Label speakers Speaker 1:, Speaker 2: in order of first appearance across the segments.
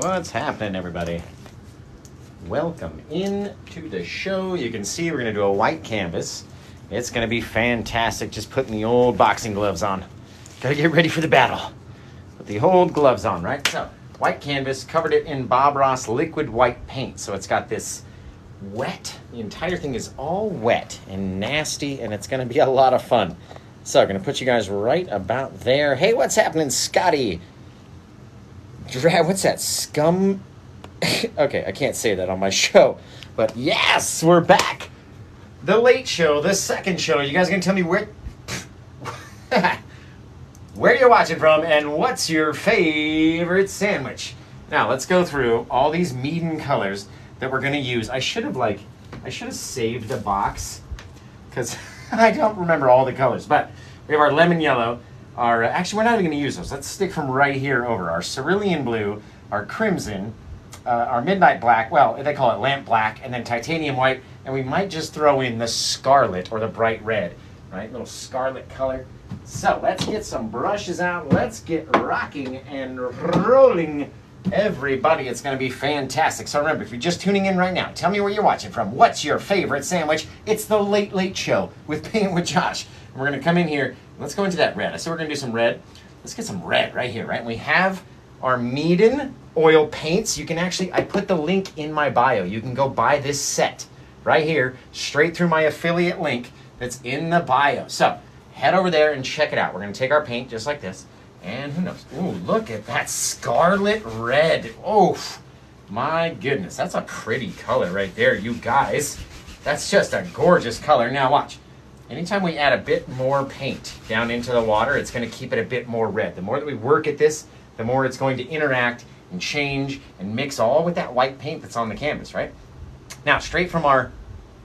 Speaker 1: What's happening, everybody? Welcome in to the show. You can see we're going to do a white canvas. It's going to be fantastic. Just putting the old boxing gloves on. Got to get ready for the battle. Put the old gloves on, right? So, white canvas, covered it in Bob Ross liquid white paint. So it's got this wet. The entire thing is all wet and nasty, and it's going to be a lot of fun. So, I'm going to put you guys right about there. Hey, what's happening, Scotty? What's that? Scum? Okay, I can't say that on my show. But yes, we're back. The late show, the second show. You guys gonna tell me where where you're watching from and what's your favorite sandwich? Now, let's go through all these Meeden colors that we're gonna use. I should have saved the box because I don't remember all the colors. But we have our lemon yellow. Actually, we're not even going to use those. Let's stick from right here over. Our cerulean blue, our crimson, our midnight black, well, they call it lamp black, and then titanium white, and we might just throw in the scarlet or the bright red, right? Little scarlet color. So let's get some brushes out. Let's get rocking and rolling, everybody. It's going to be fantastic. So remember, if you're just tuning in right now, tell me where you're watching from. What's your favorite sandwich? It's the Late Late Show with Paint with Josh. And we're going to come in here. Let's go into that red. I said we're going to do some red. Let's get some red right here, right? And we have our Meeden oil paints. You can actually, I put the link in my bio. You can go buy this set right here, straight through my affiliate link that's in the bio. So head over there and check it out. We're going to take our paint just like this. And who knows? Ooh, look at that scarlet red. Oh, my goodness. That's a pretty color right there, you guys. That's just a gorgeous color. Now watch. Anytime we add a bit more paint down into the water, it's going to keep it a bit more red. The more that we work at this, the more it's going to interact and change and mix all with that white paint that's on the canvas, right? Now, straight from our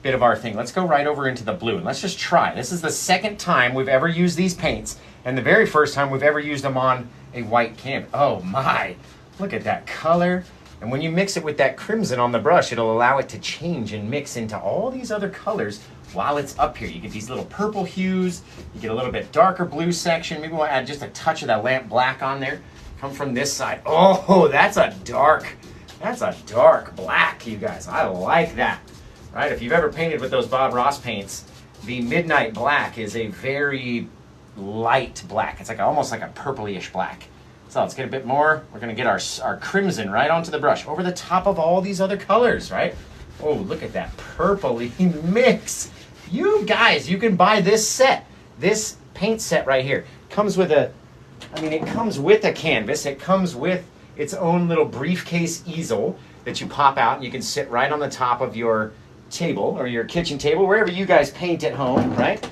Speaker 1: bit of our thing, let's go right over into the blue. And let's just try. This is the second time we've ever used these paints, and the very first time we've ever used them on a white canvas. Oh my, look at that color. And when you mix it with that crimson on the brush, it'll allow it to change and mix into all these other colors while it's up here. You get these little purple hues, you get a little bit darker blue section. Maybe we'll add just a touch of that lamp black on there. Come from this side. Oh, that's a dark black, you guys. I like that, right? If you've ever painted with those Bob Ross paints, the midnight black is a very light black. It's like almost like a purplyish black. So let's get a bit more. We're going to get our crimson right onto the brush, over the top of all these other colors, right? Oh, look at that purpley mix. You guys, you can buy this set, this paint set right here. Comes with it comes with a canvas. It comes with its own little briefcase easel that you pop out, and you can sit right on the top of your table or your kitchen table, wherever you guys paint at home, right?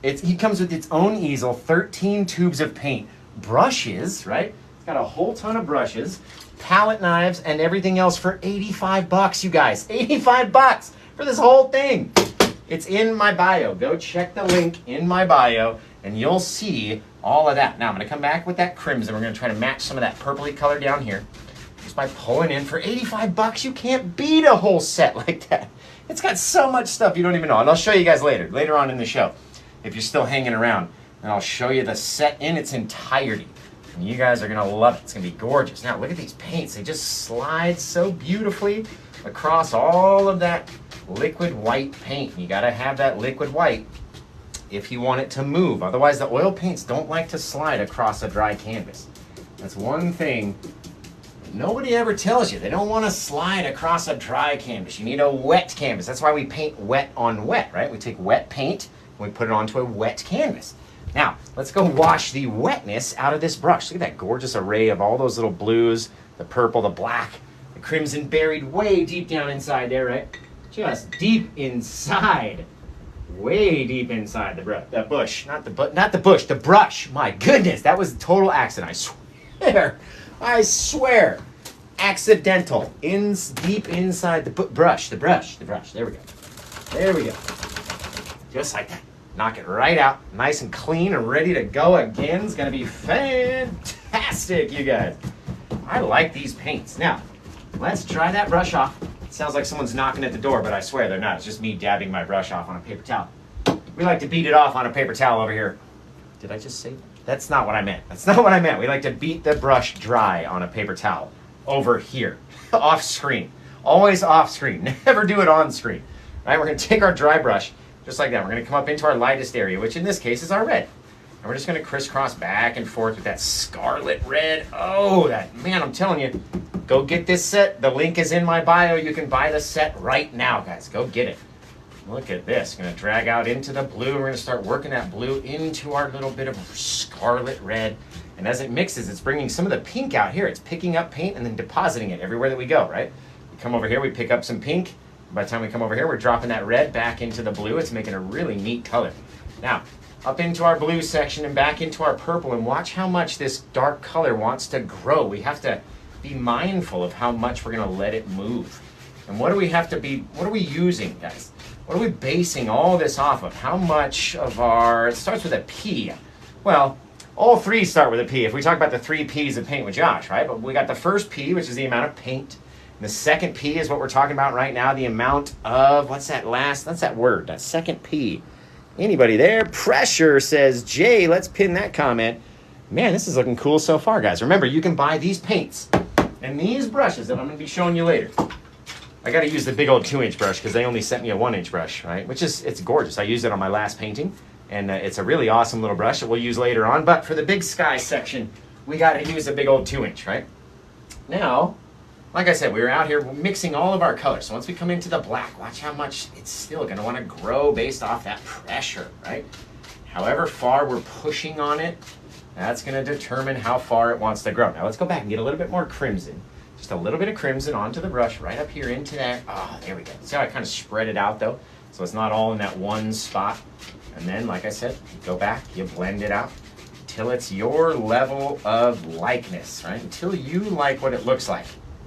Speaker 1: He comes with its own easel, 13 tubes of paint. Brushes, right? It's got a whole ton of brushes, palette knives, and everything else for 85 bucks, you guys. 85 bucks for this whole thing. It's in my bio. Go check the link in my bio, and you'll see all of that. Now, I'm going to come back with that crimson. We're going to try to match some of that purpley color down here. Just by pulling in for 85 bucks, you can't beat a whole set like that. It's got so much stuff you don't even know. And I'll show you guys later on in the show, if you're still hanging around. And I'll show you the set in its entirety. And you guys are going to love it. It's going to be gorgeous. Now, look at these paints. They just slide so beautifully across all of that liquid white paint. You got to have that liquid white if you want it to move. Otherwise, the oil paints don't like to slide across a dry canvas. That's one thing that nobody ever tells you. They don't want to slide across a dry canvas. You need a wet canvas. That's why we paint wet on wet, right? We take wet paint and we put it onto a wet canvas. Now, let's go wash the wetness out of this brush. Look at that gorgeous array of all those little blues, the purple, the black, the crimson buried way deep down inside there, right? Just deep inside. Way deep inside the bush. Not the bush, the brush. My goodness, that was a total accident. I swear. Accidental. Deep inside the brush. The brush. There we go. Just like that. Knock it right out, nice and clean and ready to go again. It's going to be fantastic, you guys. I like these paints. Now, let's dry that brush off. It sounds like someone's knocking at the door, but I swear they're not. It's just me dabbing my brush off on a paper towel. We like to beat it off on a paper towel over here. Did I just say that? That's not what I meant. We like to beat the brush dry on a paper towel. over here, off screen. Always off screen, never do it on screen. Right, we're gonna take our dry brush, just like that. We're gonna come up into our lightest area, which in this case is our red. And we're just gonna crisscross back and forth with that Scarlet red. Oh, man, I'm telling you, go get this set. The link is in my bio. You can buy the set right now, guys. Go get it. Look at this. Gonna drag out into the blue. We're gonna start working that blue into our little bit of Scarlet red. And as it mixes, it's bringing some of the pink out here. It's picking up paint and then depositing it everywhere that we go, right? We come over here, we pick up some pink. By the time we come over here, we're dropping that red back into the blue. It's making a really neat color. Now, up into our blue section and back into our purple, and watch how much this dark color wants to grow. We have to be mindful of how much we're gonna let it move. And what are we using, guys? What are we basing all this off of? How much of it starts with a P. Well, all three start with a P. If we talk about the 3 Ps of Paint with Josh, right? But we got the first P, which is the amount of paint. And the second P is what we're talking about right now, the amount of, what's that word, that second P. Anybody there? Pressure, says Jay. Let's pin that comment. Man, this is looking cool so far, guys. Remember, you can buy these paints and these brushes that I'm going to be showing you later. I got to use the big old 2-inch brush because they only sent me a 1-inch brush, right? It's gorgeous. I used it on my last painting, and it's a really awesome little brush that we'll use later on. But for the big sky section, we got to use a big old 2-inch, right? Now, like I said, we were out here mixing all of our colors. So once we come into the black, watch how much it's still going to want to grow based off that pressure, right? However far we're pushing on it, that's going to determine how far it wants to grow. Now let's go back and get a little bit more crimson. Just a little bit of crimson onto the brush, right up here into there. Oh, there we go. See how I kind of spread it out though? So it's not all in that one spot. And then, like I said, you go back, you blend it out till it's your level of likeness, right? Until you like what it looks like.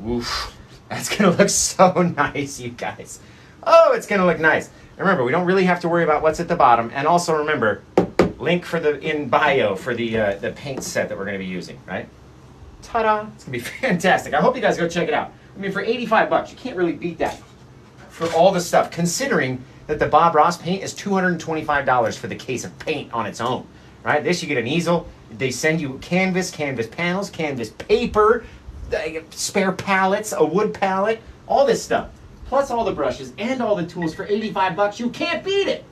Speaker 1: Oof, that's gonna look so nice, you guys. Oh, it's gonna look nice. And remember, we don't really have to worry about what's at the bottom. And also remember, link in bio for the paint set that we're gonna be using, right? Ta-da! It's gonna be fantastic. I hope you guys go check it out. I mean, for 85 bucks, you can't really beat that for all the stuff, considering that the Bob Ross paint is $225 for the case of paint on its own, right? This, you get an easel. They send you canvas panels, canvas paper, spare palettes, a wood palette, all this stuff. Plus all the brushes and all the tools for 85 bucks. You can't beat it.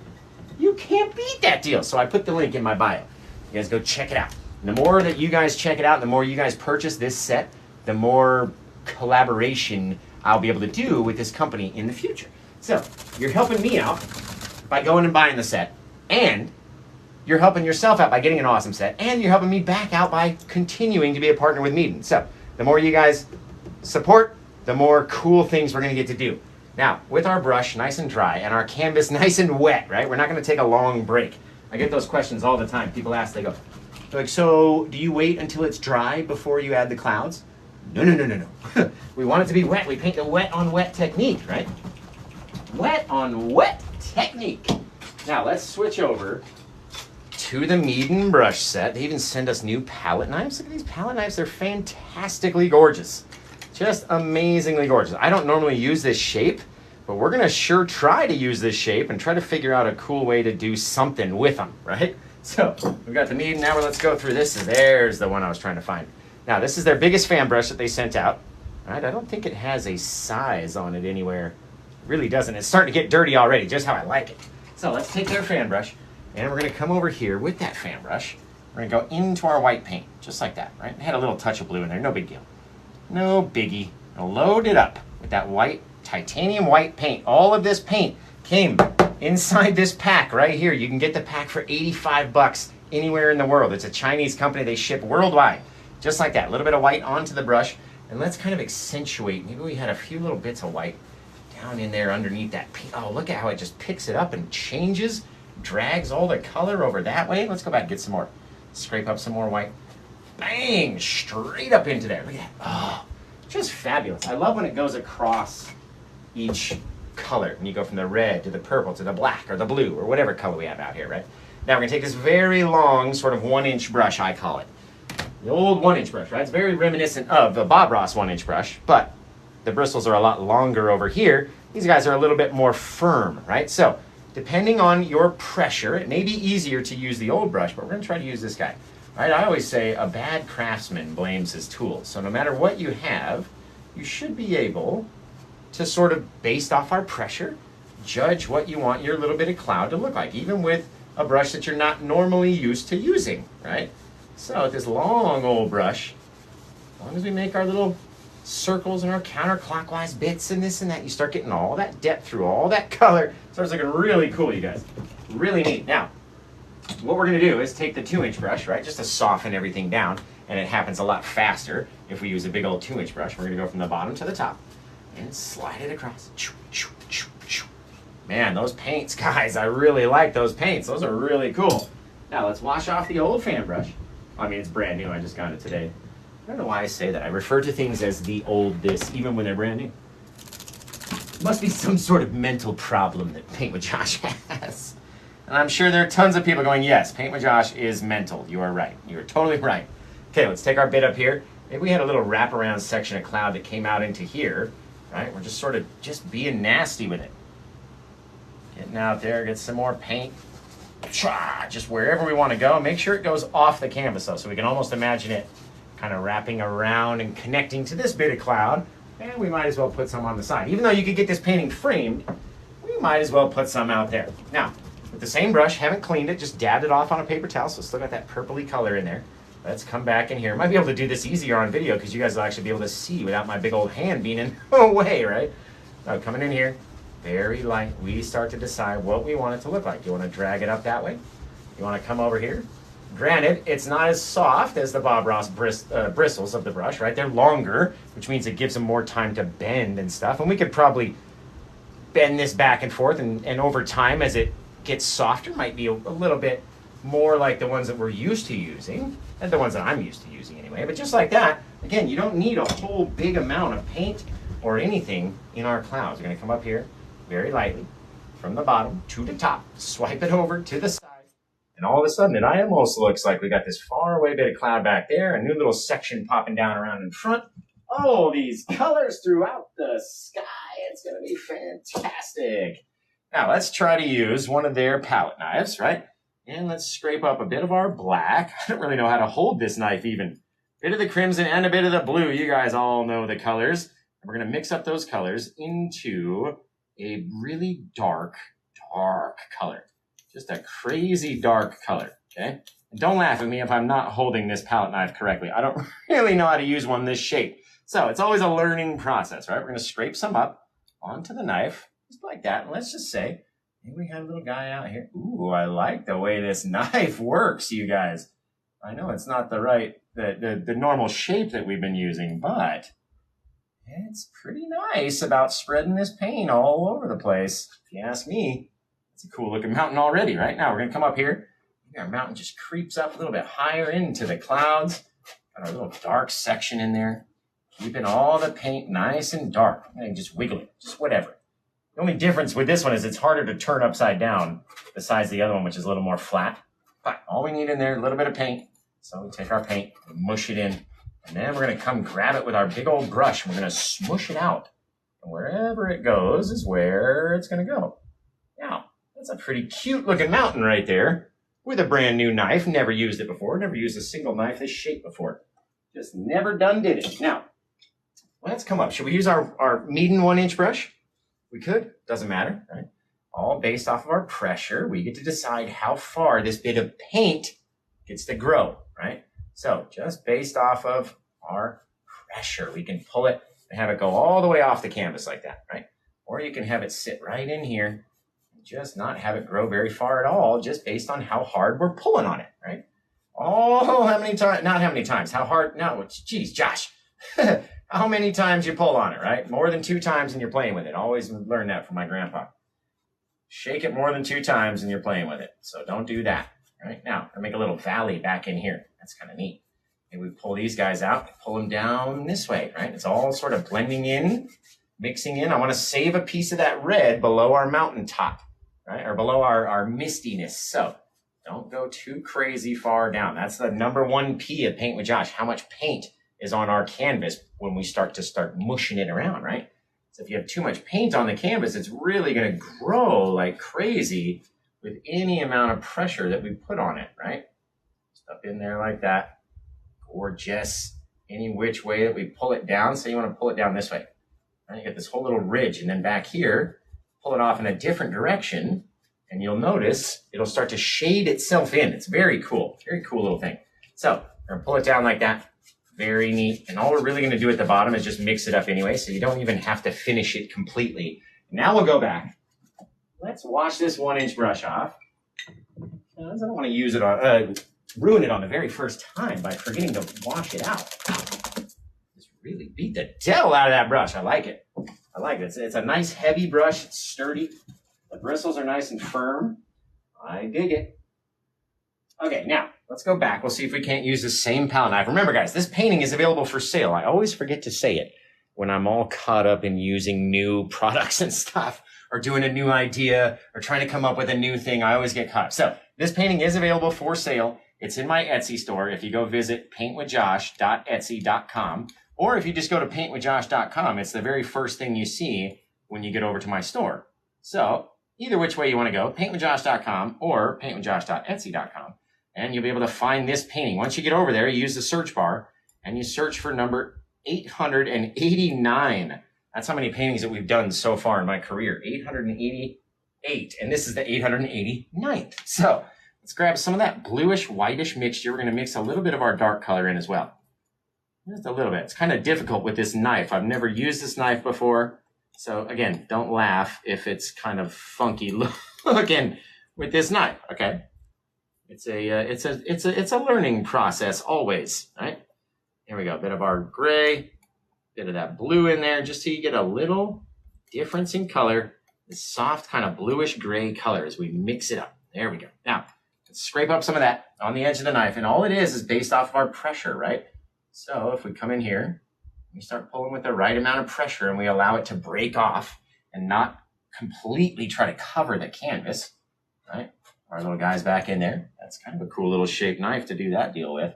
Speaker 1: You can't beat that deal. So I put the link in my bio. You guys go check it out. And the more that you guys check it out, the more you guys purchase this set, the more collaboration I'll be able to do with this company in the future. So you're helping me out by going and buying the set, and you're helping yourself out by getting an awesome set, and you're helping me back out by continuing to be a partner with Meeden. So the more you guys support, the more cool things we're going to get to do. Now, with our brush nice and dry and our canvas nice and wet, right? We're not going to take a long break. I get those questions all the time. People ask, they're like, so do you wait until it's dry before you add the clouds? No. We want it to be wet. We paint the wet on wet technique, right? Wet on wet technique. Now let's switch over to the Meeden brush set. They even send us new palette knives. Look at these palette knives. They're fantastically gorgeous. Just amazingly gorgeous. I don't normally use this shape, but we're going to sure try to use this shape and try to figure out a cool way to do something with them, right? So we've got the Meeden. Now let's go through this. There's the one I was trying to find. Now this is their biggest fan brush that they sent out. Right? I don't think it has a size on it anywhere. It really doesn't. It's starting to get dirty already, just how I like it. So let's take their fan brush, and we're going to come over here with that fan brush. We're going to go into our white paint, just like that, right? It had a little touch of blue in there, no big deal. No biggie. Now load it up with that white, titanium white paint. All of this paint came inside this pack right here. You can get the pack for 85 bucks anywhere in the world. It's a Chinese company. They ship worldwide. Just like that. A little bit of white onto the brush. And let's kind of accentuate. Maybe we had a few little bits of white down in there underneath that paint. Oh, look at how it just picks it up and changes, drags all the color over that way. Let's go back and get some more. Scrape up some more white. Bang! Straight up into there. Look at that. Oh, just fabulous. I love when it goes across each color. When you go from the red to the purple to the black or the blue or whatever color we have out here, right? Now we're going to take this very long sort of 1-inch brush, I call it. The old 1-inch brush, right? It's very reminiscent of the Bob Ross 1-inch brush, but the bristles are a lot longer over here. These guys are a little bit more firm, right? So depending on your pressure, it may be easier to use the old brush, but we're going to try to use this guy. Right? I always say a bad craftsman blames his tools. So no matter what you have, you should be able to sort of, based off our pressure, judge what you want your little bit of cloud to look like, even with a brush that you're not normally used to using, right? So with this long old brush, as long as we make our little circles and our counterclockwise bits and this and that, you start getting all that depth through all that color. It starts looking really cool, you guys. Really neat. Now, what we're gonna do is take the 2-inch brush, right, just to soften everything down, and it happens a lot faster if we use a big old 2-inch brush. We're gonna go from the bottom to the top and slide it across. Man, those paints, guys, I really like those paints. Those are really cool. Now let's wash off the old fan brush. I mean, it's brand new, I just got it today. I don't know why I say that. I refer to things as the old this, even when they're brand new. Must be some sort of mental problem that Paint with Josh has. And I'm sure there are tons of people going, yes, Paint with Josh is mental. You are right. You are totally right. Okay, let's take our bit up here. Maybe we had a little wraparound section of cloud that came out into here, right? We're just sort of just being nasty with it. Getting out there, get some more paint. Just wherever we want to go. Make sure it goes off the canvas though, so we can almost imagine it kind of wrapping around and connecting to this bit of cloud. And we might as well put some on the side. Even though you could get this painting framed, we might as well put some out there. Now, with the same brush, haven't cleaned it, just dabbed it off on a paper towel, so still got that purpley color in there. Let's come back in here. Might be able to do this easier on video because you guys will actually be able to see without my big old hand being in the way, right? So coming in here, very light, we start to decide what we want it to look like. You want to drag it up that way? You want to come over here? Granted, it's not as soft as the Bob Ross bristles of the brush, right? They're longer, which means it gives them more time to bend and stuff. And we could probably bend this back and forth, and over time, as it gets softer, might be a little bit more like the ones that we're used to using, and the ones that I'm used to using anyway. But just like that, again, you don't need a whole big amount of paint or anything in our clouds. We're going to come up here very lightly from the bottom to the top, swipe it over to the side. And all of a sudden, it almost looks like we got this far away bit of cloud back there, a new little section popping down around in front. Oh, these colors throughout the sky. It's going to be fantastic. Now, let's try to use one of their palette knives, right? And let's scrape up a bit of our black. I don't really know how to hold this knife even. A bit of the crimson and a bit of the blue. You guys all know the colors. And we're going to mix up those colors into a really dark color. Just a crazy dark color, okay? And don't laugh at me if I'm not holding this palette knife correctly. I don't really know how to use one this shape. So it's always a learning process, right? We're gonna scrape some up onto the knife, just like that. And let's just say, maybe we have a little guy out here. Ooh, I like the way this knife works, you guys. I know it's not the normal shape that we've been using, but it's pretty nice about spreading this paint all over the place, if you ask me. It's a cool looking mountain already, right? Now we're gonna come up here. Our mountain just creeps up a little bit higher into the clouds. Got our little dark section in there. Keeping all the paint nice and dark. And just wiggle it, just whatever. The only difference with this one is it's harder to turn upside down besides the other one, which is a little more flat. But all we need in there, a little bit of paint. So we take our paint, mush it in, and then we're gonna come grab it with our big old brush and we're gonna smush it out. And wherever it goes is where it's gonna go. Now, that's a pretty cute looking mountain right there with a brand new knife. Never used it before. Never used a single knife this shape before. Just never done did it. Now, let's come up. Should we use our Meeden 1-inch brush? We could. Doesn't matter, right? All based off of our pressure. We get to decide how far this bit of paint gets to grow, right? So just based off of our pressure, we can pull it and have it go all the way off the canvas like that, right? Or you can have it sit right in here. Just not have it grow very far at all, just based on how hard we're pulling on it, right? Oh, how many times, not how many times, how hard, no, geez, Josh, how many times you pull on it, right? More than 2 times and you're playing with it. Always learned that from my grandpa. Shake it more than 2 times and you're playing with it. So don't do that, right? Now, I make a little valley back in here. That's kind of neat. And we pull these guys out, pull them down this way, right? It's all sort of blending in, mixing in. I want to save a piece of that red below our mountaintop. Right? Or below our mistiness. So don't go too crazy far down. That's the number 1 P of Paint with Josh. How much paint is on our canvas when we start mushing it around, right? So if you have too much paint on the canvas, it's really going to grow like crazy with any amount of pressure that we put on it, right? Just up in there like that. Gorgeous. any which way that we pull it down. So you want to pull it down this way. Now you get this whole little ridge, and then back here, pull it off in a different direction, and you'll notice it'll start to shade itself in. It's very cool little thing. So we're gonna pull it down like that. Very neat. And all we're really gonna do at the bottom is just mix it up anyway, so you don't even have to finish it completely. Now we'll go back. Let's wash this 1-inch brush off. I don't want to use it on, ruin it on the very first time by forgetting to wash it out. Just really beat the devil out of that brush. I like it. I like it. It's a nice heavy brush. It's sturdy. The bristles are nice and firm. I dig it. Okay, now let's go back. We'll see if we can't use the same palette knife. Remember, guys, this painting is available for sale. I always forget to say it when I'm all caught up in using new products and stuff, or doing a new idea, or trying to come up with a new thing. I always get caught. So this painting is available for sale. It's in my Etsy store. If you go visit paintwithjosh.etsy.com, or if you just go to paintwithjosh.com, it's the very first thing you see when you get over to my store. So either which way you want to go, paintwithjosh.com or paintwithjosh.etsy.com, and you'll be able to find this painting. Once you get over there, you use the search bar and you search for number 889. That's how many paintings that we've done so far in my career, 888. And this is the 889th. So let's grab some of that bluish whitish mixture. We're going to mix a little bit of our dark color in as well. Just a little bit. It's kind of difficult with this knife. I've never used this knife before. So again, don't laugh if it's kind of funky looking with this knife, okay? It's a learning process always, right? Here we go, a bit of our gray, bit of that blue in there, just so you get a little difference in color. This soft kind of bluish gray color as we mix it up. There we go. Now, let's scrape up some of that on the edge of the knife. And all it is based off of our pressure, right? So if we come in here, we start pulling with the right amount of pressure and we allow it to break off and not completely try to cover the canvas, right? Our little guy's back in there. That's kind of a cool little shaped knife to do that deal with.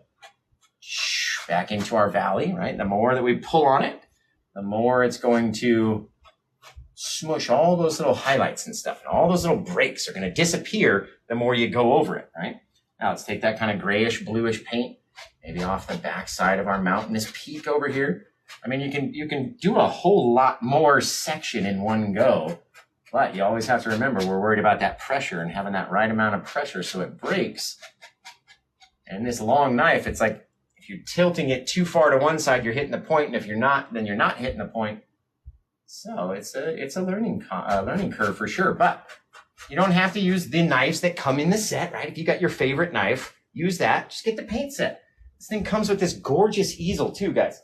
Speaker 1: Back into our valley, right? The more that we pull on it, the more it's going to smush all those little highlights and stuff. And all those little breaks are going to disappear the more you go over it, right? Now let's take that kind of grayish, bluish paint, maybe off the back side of our mountainous peak over here. I mean, you can do a whole lot more section in one go, but you always have to remember we're worried about that pressure and having that right amount of pressure so it breaks. And this long knife, it's like if you're tilting it too far to one side, you're hitting the point, and if you're not, then you're not hitting the point. So it's a learning curve for sure, but you don't have to use the knives that come in the set, right? If you got your favorite knife, use that. Just get the paint set. This thing comes with this gorgeous easel too, guys.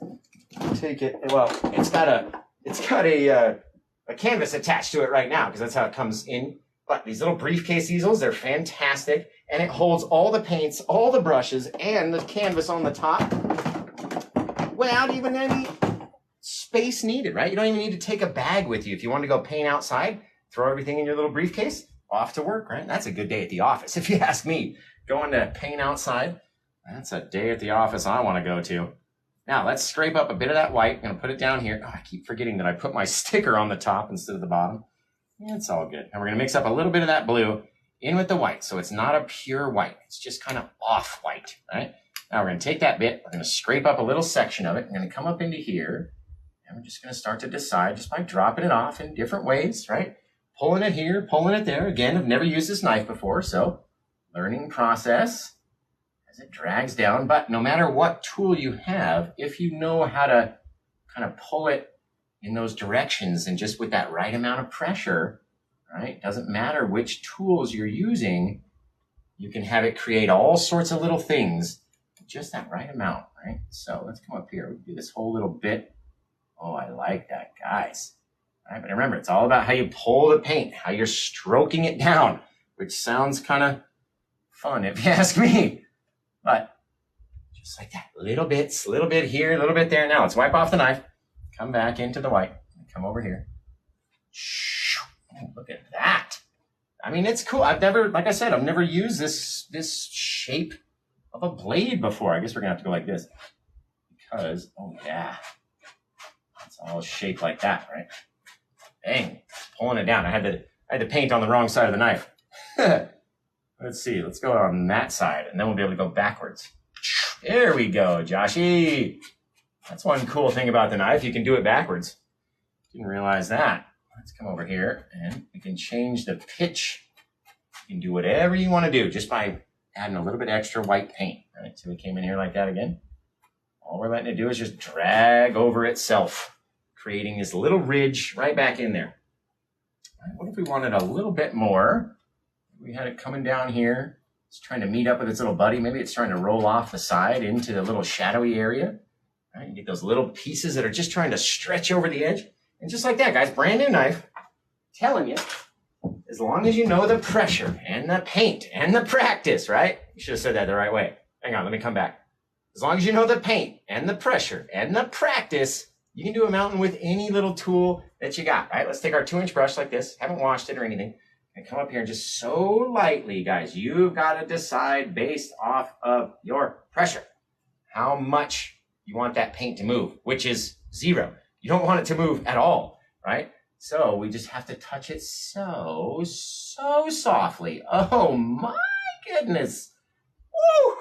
Speaker 1: Take it. Well, it's got a canvas attached to it right now because that's how it comes in. But these little briefcase easels, they're fantastic, and it holds all the paints, all the brushes, and the canvas on the top without even any space needed, right? You don't even need to take a bag with you. If you want to go paint outside, throw everything in your little briefcase, off to work, right? That's a good day at the office, if you ask me. Going to paint outside, that's a day at the office I want to go to. Now, let's scrape up a bit of that white. I'm going to put it down here. Oh, I keep forgetting that I put my sticker on the top instead of the bottom. It's all good. And we're going to mix up a little bit of that blue in with the white. So it's not a pure white. It's just kind of off white, right? Now, we're going to take that bit. We're going to scrape up a little section of it. We're going to come up into here. And we're just going to start to decide just by dropping it off in different ways, right? Pulling it here, pulling it there. Again, I've never used this knife before, so learning process as it drags down. But no matter what tool you have, if you know how to kind of pull it in those directions and just with that right amount of pressure, right? Doesn't matter which tools you're using, you can have it create all sorts of little things, just that right amount, right? So let's come up here. We'll do this whole little bit. Oh, I like that, guys. All right, but remember, it's all about how you pull the paint, how you're stroking it down, which sounds kind of fun if you ask me. But just like that, little bits, a little bit here, a little bit there. Now let's wipe off the knife, come back into the white, come over here. Oh, look at that. I mean, it's cool. I've never, like I said, I've never used this shape of a blade before. I guess we're gonna have to go like this because, oh yeah. It's all shaped like that, right? Dang, pulling it down. I had the paint on the wrong side of the knife. Let's see, let's go on that side, and then we'll be able to go backwards. There we go, Joshy. That's one cool thing about the knife. You can do it backwards. Didn't realize that. Let's come over here and we can change the pitch. You can do whatever you want to do just by adding a little bit extra white paint. Right? So we came in here like that again. All we're letting it do is just drag over itself, creating this little ridge right back in there. All right, what if we wanted a little bit more? We had it coming down here. It's trying to meet up with its little buddy. Maybe it's trying to roll off the side into the little shadowy area. All right, you get those little pieces that are just trying to stretch over the edge. And just like that, guys, brand new knife. Telling you, as long as you know the pressure and the paint and the practice, right? You should have said that the right way. Hang on, let me come back. As long as you know the paint and the pressure and the practice, you can do a mountain with any little tool that you got, right? Let's take our 2-inch brush like this. Haven't washed it or anything. And come up here and just so lightly, guys, you've got to decide based off of your pressure how much you want that paint to move, which is 0. You don't want it to move at all, right? So we just have to touch it so softly. Oh my goodness. Woo!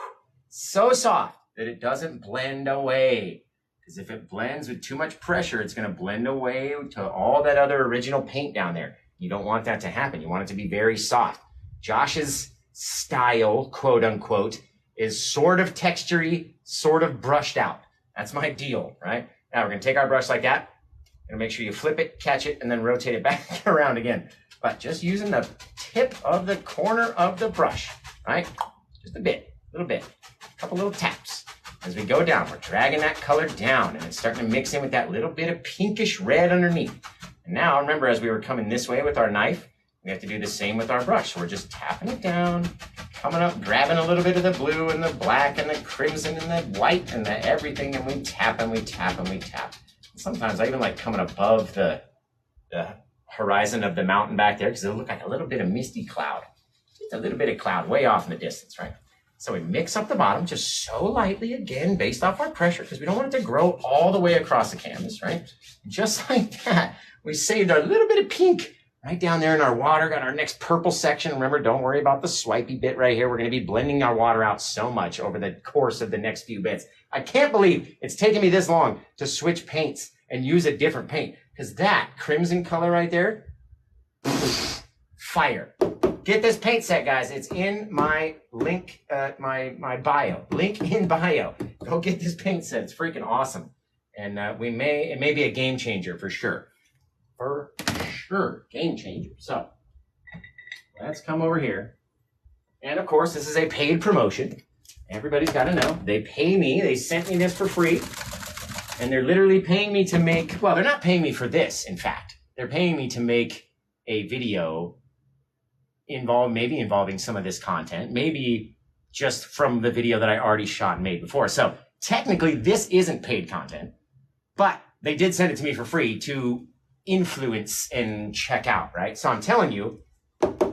Speaker 1: So soft that it doesn't blend away. Because if it blends with too much pressure, it's going to blend away to all that other original paint down there. You don't want that to happen. You want it to be very soft. Josh's style, quote unquote, is sort of textury, sort of brushed out. That's my deal, right? Now we're going to take our brush like that. And make sure you flip it, catch it, and then rotate it back around again. But just using the tip of the corner of the brush, right? Just a bit, a little bit, a couple little taps. As we go down, we're dragging that color down, and it's starting to mix in with that little bit of pinkish red underneath. And now, remember, as we were coming this way with our knife, we have to do the same with our brush. So we're just tapping it down, coming up, grabbing a little bit of the blue and the black and the crimson and the white and the everything, and we tap and we tap and we tap. Sometimes I even like coming above the horizon of the mountain back there because it'll look like a little bit of misty cloud. Just a little bit of cloud way off in the distance, right? So we mix up the bottom just so lightly, again, based off our pressure, because we don't want it to grow all the way across the canvas, right? Just like that, we saved our little bit of pink right down there in our water, got our next purple section. Remember, don't worry about the swipey bit right here. We're going to be blending our water out so much over the course of the next few bits. I can't believe it's taken me this long to switch paints and use a different paint, because that crimson color right there, fire. Get this paint set, guys. It's in my link, my bio. Link in bio. Go get this paint set. It's freaking awesome. And it may be a game changer for sure. For sure, game changer. So let's come over here. And of course, this is a paid promotion. Everybody's got to know. They pay me. They sent me this for free. And they're literally paying me to make, well, they're not paying me for this, in fact. They're paying me to make a video maybe involving some of this content, maybe just from the video that I already shot and made before. So technically, this isn't paid content, but they did send it to me for free to influence and check out, right? So I'm telling you,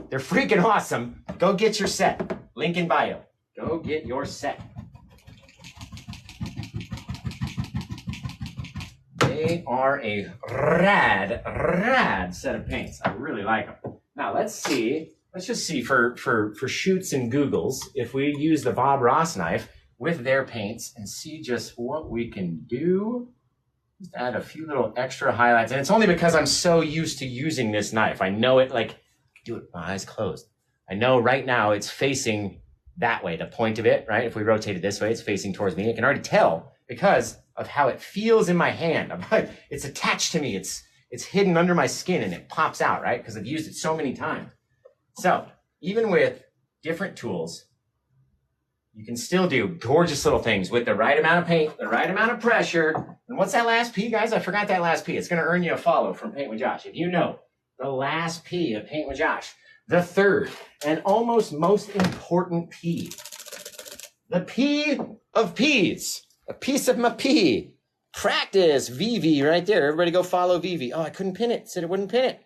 Speaker 1: they're freaking awesome. Go get your set. Link in bio. Go get your set. They are a rad set of paints. I really like them. Now let's just see for shoots and Googles, if we use the Bob Ross knife with their paints and see just what we can do. Just add a few little extra highlights. And it's only because I'm so used to using this knife. I know it, like, do it with my eyes closed. I know right now it's facing that way, the point of it, right? If we rotate it this way, it's facing towards me. I can already tell because of how it feels in my hand. It's attached to me. It's hidden under my skin and it pops out, right? Because I've used it so many times. So even with different tools, you can still do gorgeous little things with the right amount of paint, the right amount of pressure. And what's that last P, guys? I forgot that last P. It's going to earn you a follow from Paint with Josh. If you know the last P of Paint with Josh, the third and almost most important P, the P of P's. A piece of my P. Practice. Vivi right there. Everybody go follow Vivi. Oh, I couldn't pin it. Said it wouldn't pin it.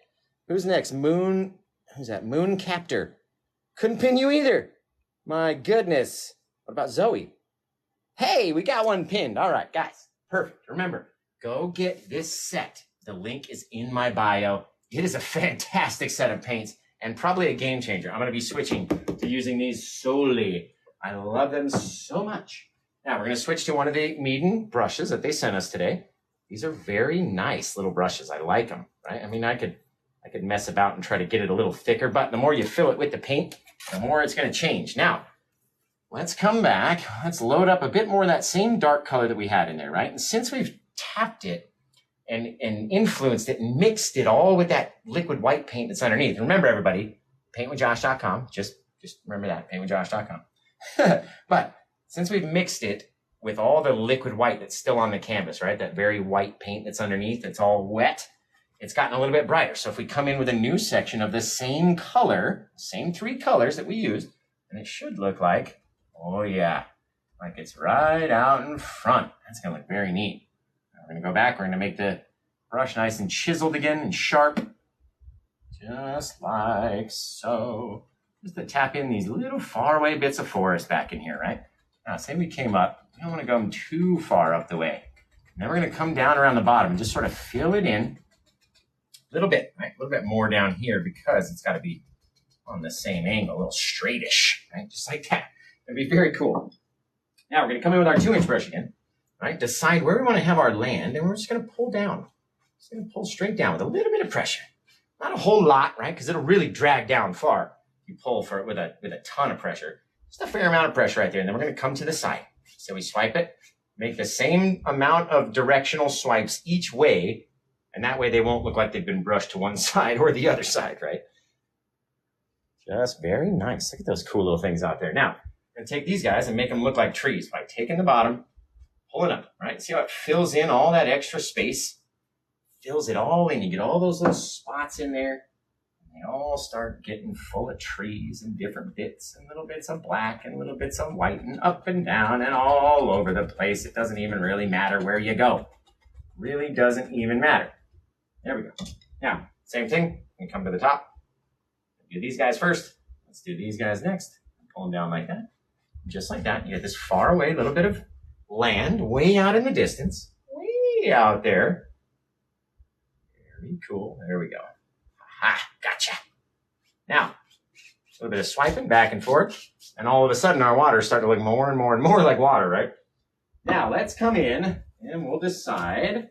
Speaker 1: Who's next? Who's that? Moon Captor. Couldn't pin you either. My goodness. What about Zoe? Hey, we got one pinned. All right, guys. Perfect. Remember, go get this set. The link is in my bio. It is a fantastic set of paints and probably a game changer. I'm going to be switching to using these solely. I love them so much. Now we're going to switch to one of the Meeden brushes that they sent us today. These are very nice little brushes. I like them, right? I mean, I could mess about and try to get it a little thicker, but the more you fill it with the paint, the more it's going to change. Now, let's come back. Let's load up a bit more of that same dark color that we had in there, right? And since we've tapped it and influenced it and mixed it all with that liquid white paint that's underneath. Remember, everybody, paintwithjosh.com. Just remember that, paintwithjosh.com. But since we've mixed it with all the liquid white that's still on the canvas, right? That very white paint that's underneath, it's all wet. It's gotten a little bit brighter. So if we come in with a new section of the same color, same 3 colors that we used, then it should look like, oh yeah, like it's right out in front. That's gonna look very neat. We're gonna go back, we're gonna make the brush nice and chiseled again and sharp, just like so. Just to tap in these little faraway bits of forest back in here, right? Now, say we came up, we don't wanna go too far up the way. And then we're gonna come down around the bottom and just sort of fill it in a little bit, right? A little bit more down here because it's gotta be on the same angle, a little straightish, right? Just like that. It'd be very cool. Now we're gonna come in with our 2-inch brush again. Right, decide where we want to have our land, and we're just going to pull down. Just going to pull straight down with a little bit of pressure. Not a whole lot, right? Because it'll really drag down far. You pull for it with a ton of pressure. Just a fair amount of pressure right there, and then we're going to come to the side. So we swipe it, make the same amount of directional swipes each way, and that way they won't look like they've been brushed to one side or the other side, right? Just very nice. Look at those cool little things out there. Now, I'm going to take these guys and make them look like trees by taking the bottom, pulling up, right? See how it fills in all that extra space? Fills it all in. You get all those little spots in there. And they all start getting full of trees and different bits and little bits of black and little bits of white and up and down and all over the place. It doesn't even really matter where you go. Really doesn't even matter. There we go. Now, same thing. We come to the top. Do these guys first. Let's do these guys next. Pull them down like that. Just like that. You get this far away little bit of land way out in the distance, way out there. Very cool. There we go. Aha, gotcha. Now, a little bit of swiping back and forth, and all of a sudden our water is starting to look more and more and more like water, right? Now, let's come in and we'll decide.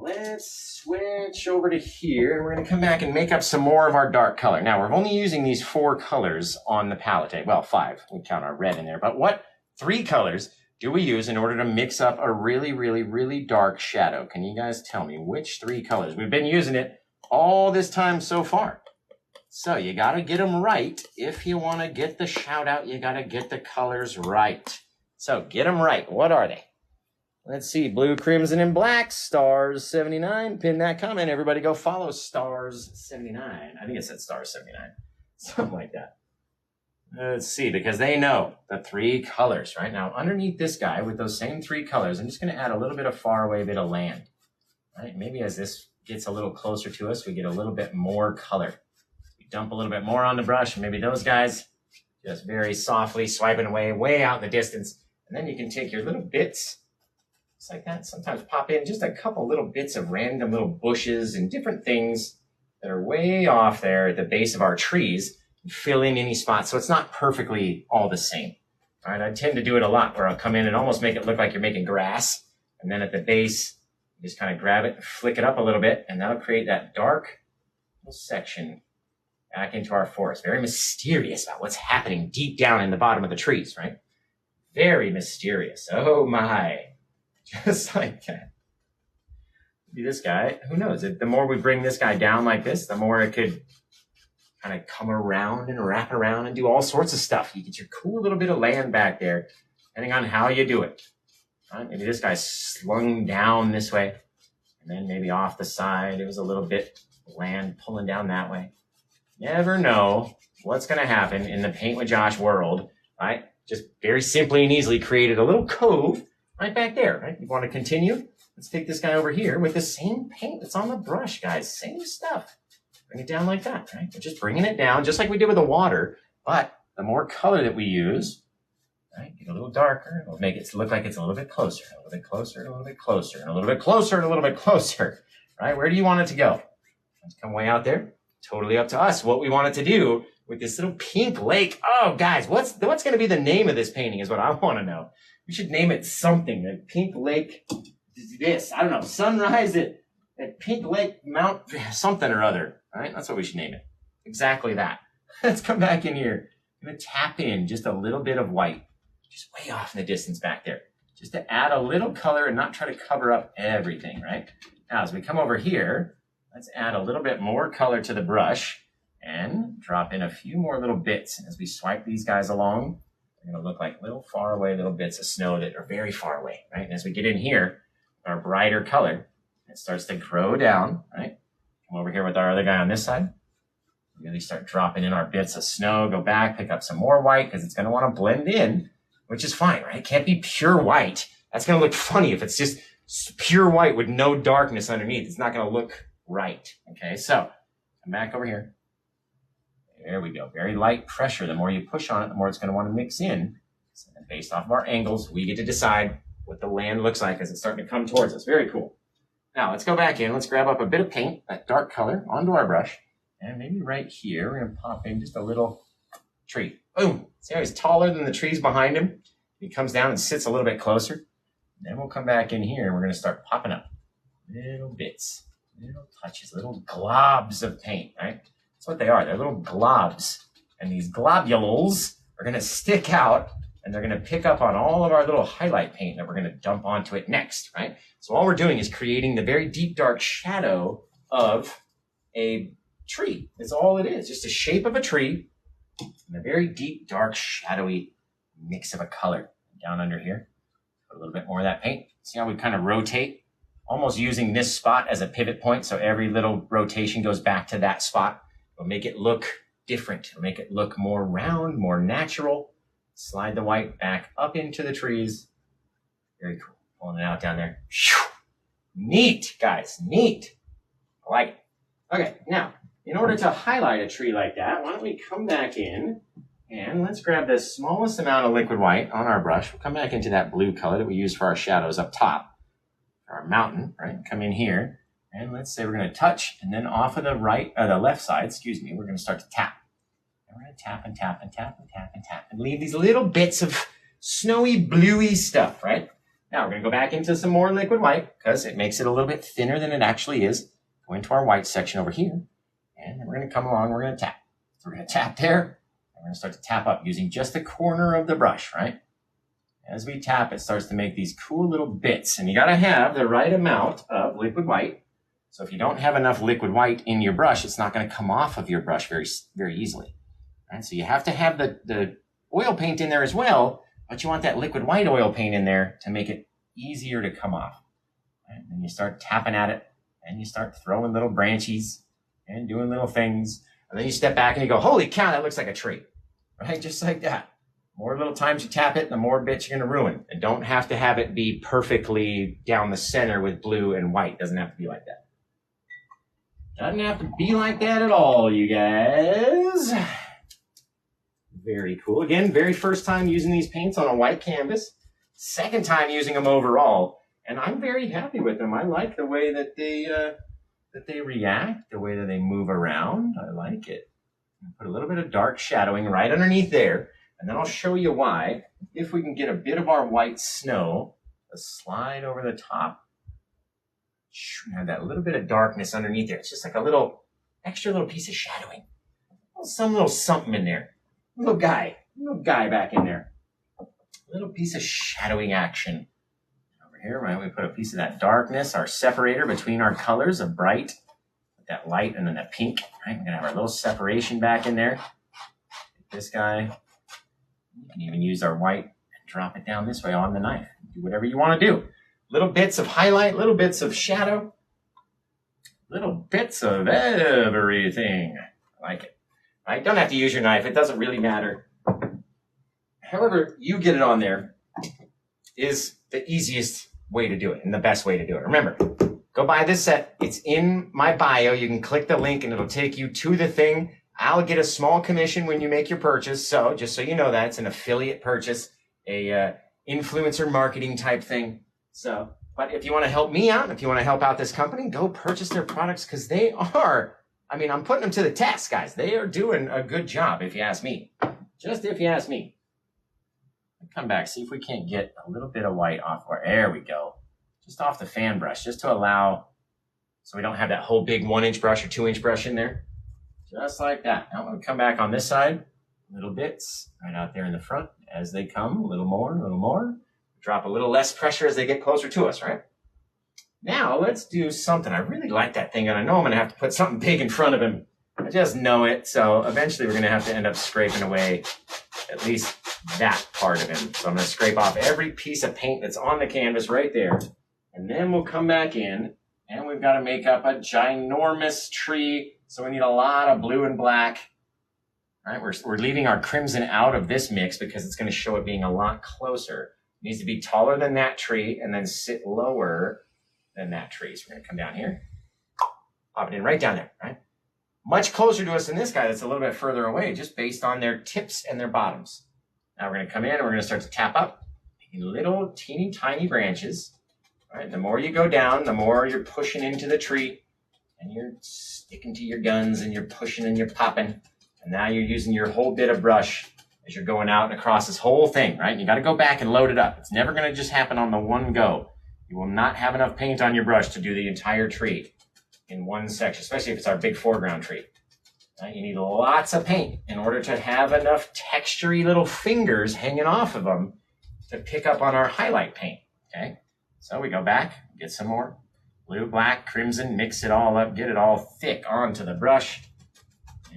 Speaker 1: Let's switch over to here, and we're going to come back and make up some more of our dark color. Now, we're only using these 4 colors on the palette. Well, 5. We count our red in there, but what 3 colors do we use in order to mix up a really, really, really dark shadow? Can you guys tell me which 3 colors? We've been using it all this time so far. So you got to get them right. If you want to get the shout out, you got to get the colors right. So get them right. What are they? Let's see. Blue, crimson, and black. Stars 79. Pin that comment. Everybody go follow Stars 79. I think it said Stars 79. Something like that. Let's see, because they know the 3 colors, right? Now, underneath this guy with those same 3 colors, I'm just going to add a little bit of faraway bit of land, right? Maybe as this gets a little closer to us, we get a little bit more color. We dump a little bit more on the brush, and maybe those guys just very softly swiping away, way out in the distance. And then you can take your little bits, just like that. Sometimes pop in just a couple little bits of random little bushes and different things that are way off there at the base of our trees. Fill in any spots so it's not perfectly all the same. All right, I tend to do it a lot where I'll come in and almost make it look like you're making grass, and then at the base you just kind of grab it and flick it up a little bit, and that'll create that dark little section back into our forest. Very mysterious about what's happening deep down in the bottom of the trees, right? Very mysterious. Oh my. Just like that. Maybe this guy, who knows? The more we bring this guy down like this, the more it could kind of come around and wrap around and do all sorts of stuff. You get your cool little bit of land back there, depending on how you do it. Right? Maybe this guy's slung down this way, and then maybe off the side, it was a little bit of land pulling down that way. Never know what's going to happen in the Paint with Josh world, right? Just very simply and easily created a little cove right back there, right? You want to continue? Let's take this guy over here with the same paint that's on the brush, guys. Same stuff. Bring it down like that, right? We're just bringing it down just like we did with the water, but the more color that we use, right, get a little darker, it'll make it look like it's a little bit closer, a little bit closer, a little bit closer, and a little bit closer, and a little bit closer, right? Where do you want it to go? Let's come way out there. Totally up to us what we want it to do with this little pink lake. Oh, guys, what's going to be the name of this painting is what I want to know. We should name it something. Like Pink Lake, this, I don't know, sunrise at Pink Lake Mount something or other. All right, that's what we should name it. Exactly that. Let's come back in here. I'm going to tap in just a little bit of white, just way off in the distance back there, just to add a little color and not try to cover up everything, right? Now, as we come over here, let's add a little bit more color to the brush and drop in a few more little bits. As we swipe these guys along, they're going to look like little far away little bits of snow that are very far away, right? And as we get in here, our brighter color, it starts to grow down, right? Come over here with our other guy on this side. Really start dropping in our bits of snow, go back, pick up some more white because it's going to want to blend in, which is fine, right? It can't be pure white. That's going to look funny if it's just pure white with no darkness underneath. It's not going to look right. Okay, so come back over here. There we go. Very light pressure. The more you push on it, the more it's going to want to mix in. So then based off of our angles, we get to decide what the land looks like as it's starting to come towards us. Very cool. Now let's go back in. Let's grab up a bit of paint, that dark color, onto our brush. And maybe right here, we're going to pop in just a little tree. Boom. See how he's taller than the trees behind him? He comes down and sits a little bit closer. Then we'll come back in here and we're going to start popping up little bits, little touches, little globs of paint, right? That's what they are. They're little globs. And these globules are going to stick out and they're going to pick up on all of our little highlight paint that we're going to dump onto it next, right? So all we're doing is creating the very deep, dark shadow of a tree. Is all it is. Just the shape of a tree and a very deep, dark, shadowy mix of a color. Down under here, put a little bit more of that paint. See how we kind of rotate, almost using this spot as a pivot point. So every little rotation goes back to that spot. It'll make it look different. It'll make it look more round, more natural. Slide the white back up into the trees. Very cool. Pulling it out down there. Neat, guys. Neat. I like it. Okay, now, in order to highlight a tree like that, why don't we come back in and let's grab the smallest amount of liquid white on our brush. We'll come back into that blue color that we use for our shadows up top, for our mountain, right? Come in here, and let's say we're going to touch, and then off of the left side, excuse me, we're going to start to tap. And we're going to tap and tap and tap and tap and tap and leave these little bits of snowy, bluey stuff, right? Now we're going to go back into some more liquid white because it makes it a little bit thinner than it actually is. Go into our white section over here, and then we're going to come along, we're going to tap. So we're going to tap there. We're going to start to tap up using just the corner of the brush, right? As we tap, it starts to make these cool little bits. And you got to have the right amount of liquid white. So if you don't have enough liquid white in your brush, it's not going to come off of your brush very, very easily. Right? So you have to have the oil paint in there as well, but you want that liquid white oil paint in there to make it easier to come off. Right? And you start tapping at it, and you start throwing little branchies and doing little things. And then you step back and you go, holy cow, that looks like a tree. Right? Just like that. More little times you tap it, the more bits you're going to ruin. And don't have to have it be perfectly down the center with blue and white. Doesn't have to be like that. Doesn't have to be like that at all, you guys. Very cool. Again, very first time using these paints on a white canvas. Second time using them overall. And I'm very happy with them. I like the way that they react, the way that they move around. I like it. Put a little bit of dark shadowing right underneath there, and then I'll show you why. If we can get a bit of our white snow, let's slide over the top. Have that little bit of darkness underneath there. It's just like a little extra little piece of shadowing. Some little something in there. Little guy back in there. Little piece of shadowing action. Over here, right, we put a piece of that darkness, our separator between our colors of bright. That light and then that pink, right? We're gonna have our little separation back in there. This guy, you can even use our white and drop it down this way on the knife. Do whatever you want to do. Little bits of highlight, little bits of shadow, little bits of everything. I like it. Right? Don't have to use your knife. It doesn't really matter. However you get it on there is the easiest way to do it and the best way to do it. Remember, go buy this set. It's in my bio. You can click the link and it'll take you to the thing. I'll get a small commission when you make your purchase. So just so you know that, it's an affiliate purchase, a influencer marketing type thing. So, but if you want to help me out, if you want to help out this company, go purchase their products because they are I mean, I'm putting them to the test, guys. They are doing a good job, if you ask me. Just if you ask me. Come back, see if we can't get a little bit of white off. There we go. Just off the fan brush, just to allow, so we don't have that whole big 1-inch brush or 2-inch brush in there. Just like that. Now I'm going to come back on this side. Little bits right out there in the front as they come. A little more, a little more. Drop a little less pressure as they get closer to us, right? Now let's do something. I really like that thing, and I know I'm going to have to put something big in front of him. I just know it. So eventually we're going to have to end up scraping away at least that part of him. So I'm going to scrape off every piece of paint that's on the canvas right there. And then we'll come back in, and we've got to make up a ginormous tree. So we need a lot of blue and black. All right, we're leaving our crimson out of this mix because it's going to show it being a lot closer. It needs to be taller than that tree and then sit lower than that tree. So we're going to come down here, pop it in right down there, right? Much closer to us than this guy that's a little bit further away, just based on their tips and their bottoms. Now we're going to come in and we're going to start to tap up, making little teeny tiny branches. All right, the more you go down, the more you're pushing into the tree, and you're sticking to your guns and you're pushing and you're popping. And now you're using your whole bit of brush as you're going out and across this whole thing, right? And you got to go back and load it up. It's never going to just happen on the one go. You will not have enough paint on your brush to do the entire tree in one section, especially if it's our big foreground tree. Right? You need lots of paint in order to have enough textury little fingers hanging off of them to pick up on our highlight paint, okay? So we go back, get some more blue, black, crimson, mix it all up, get it all thick onto the brush.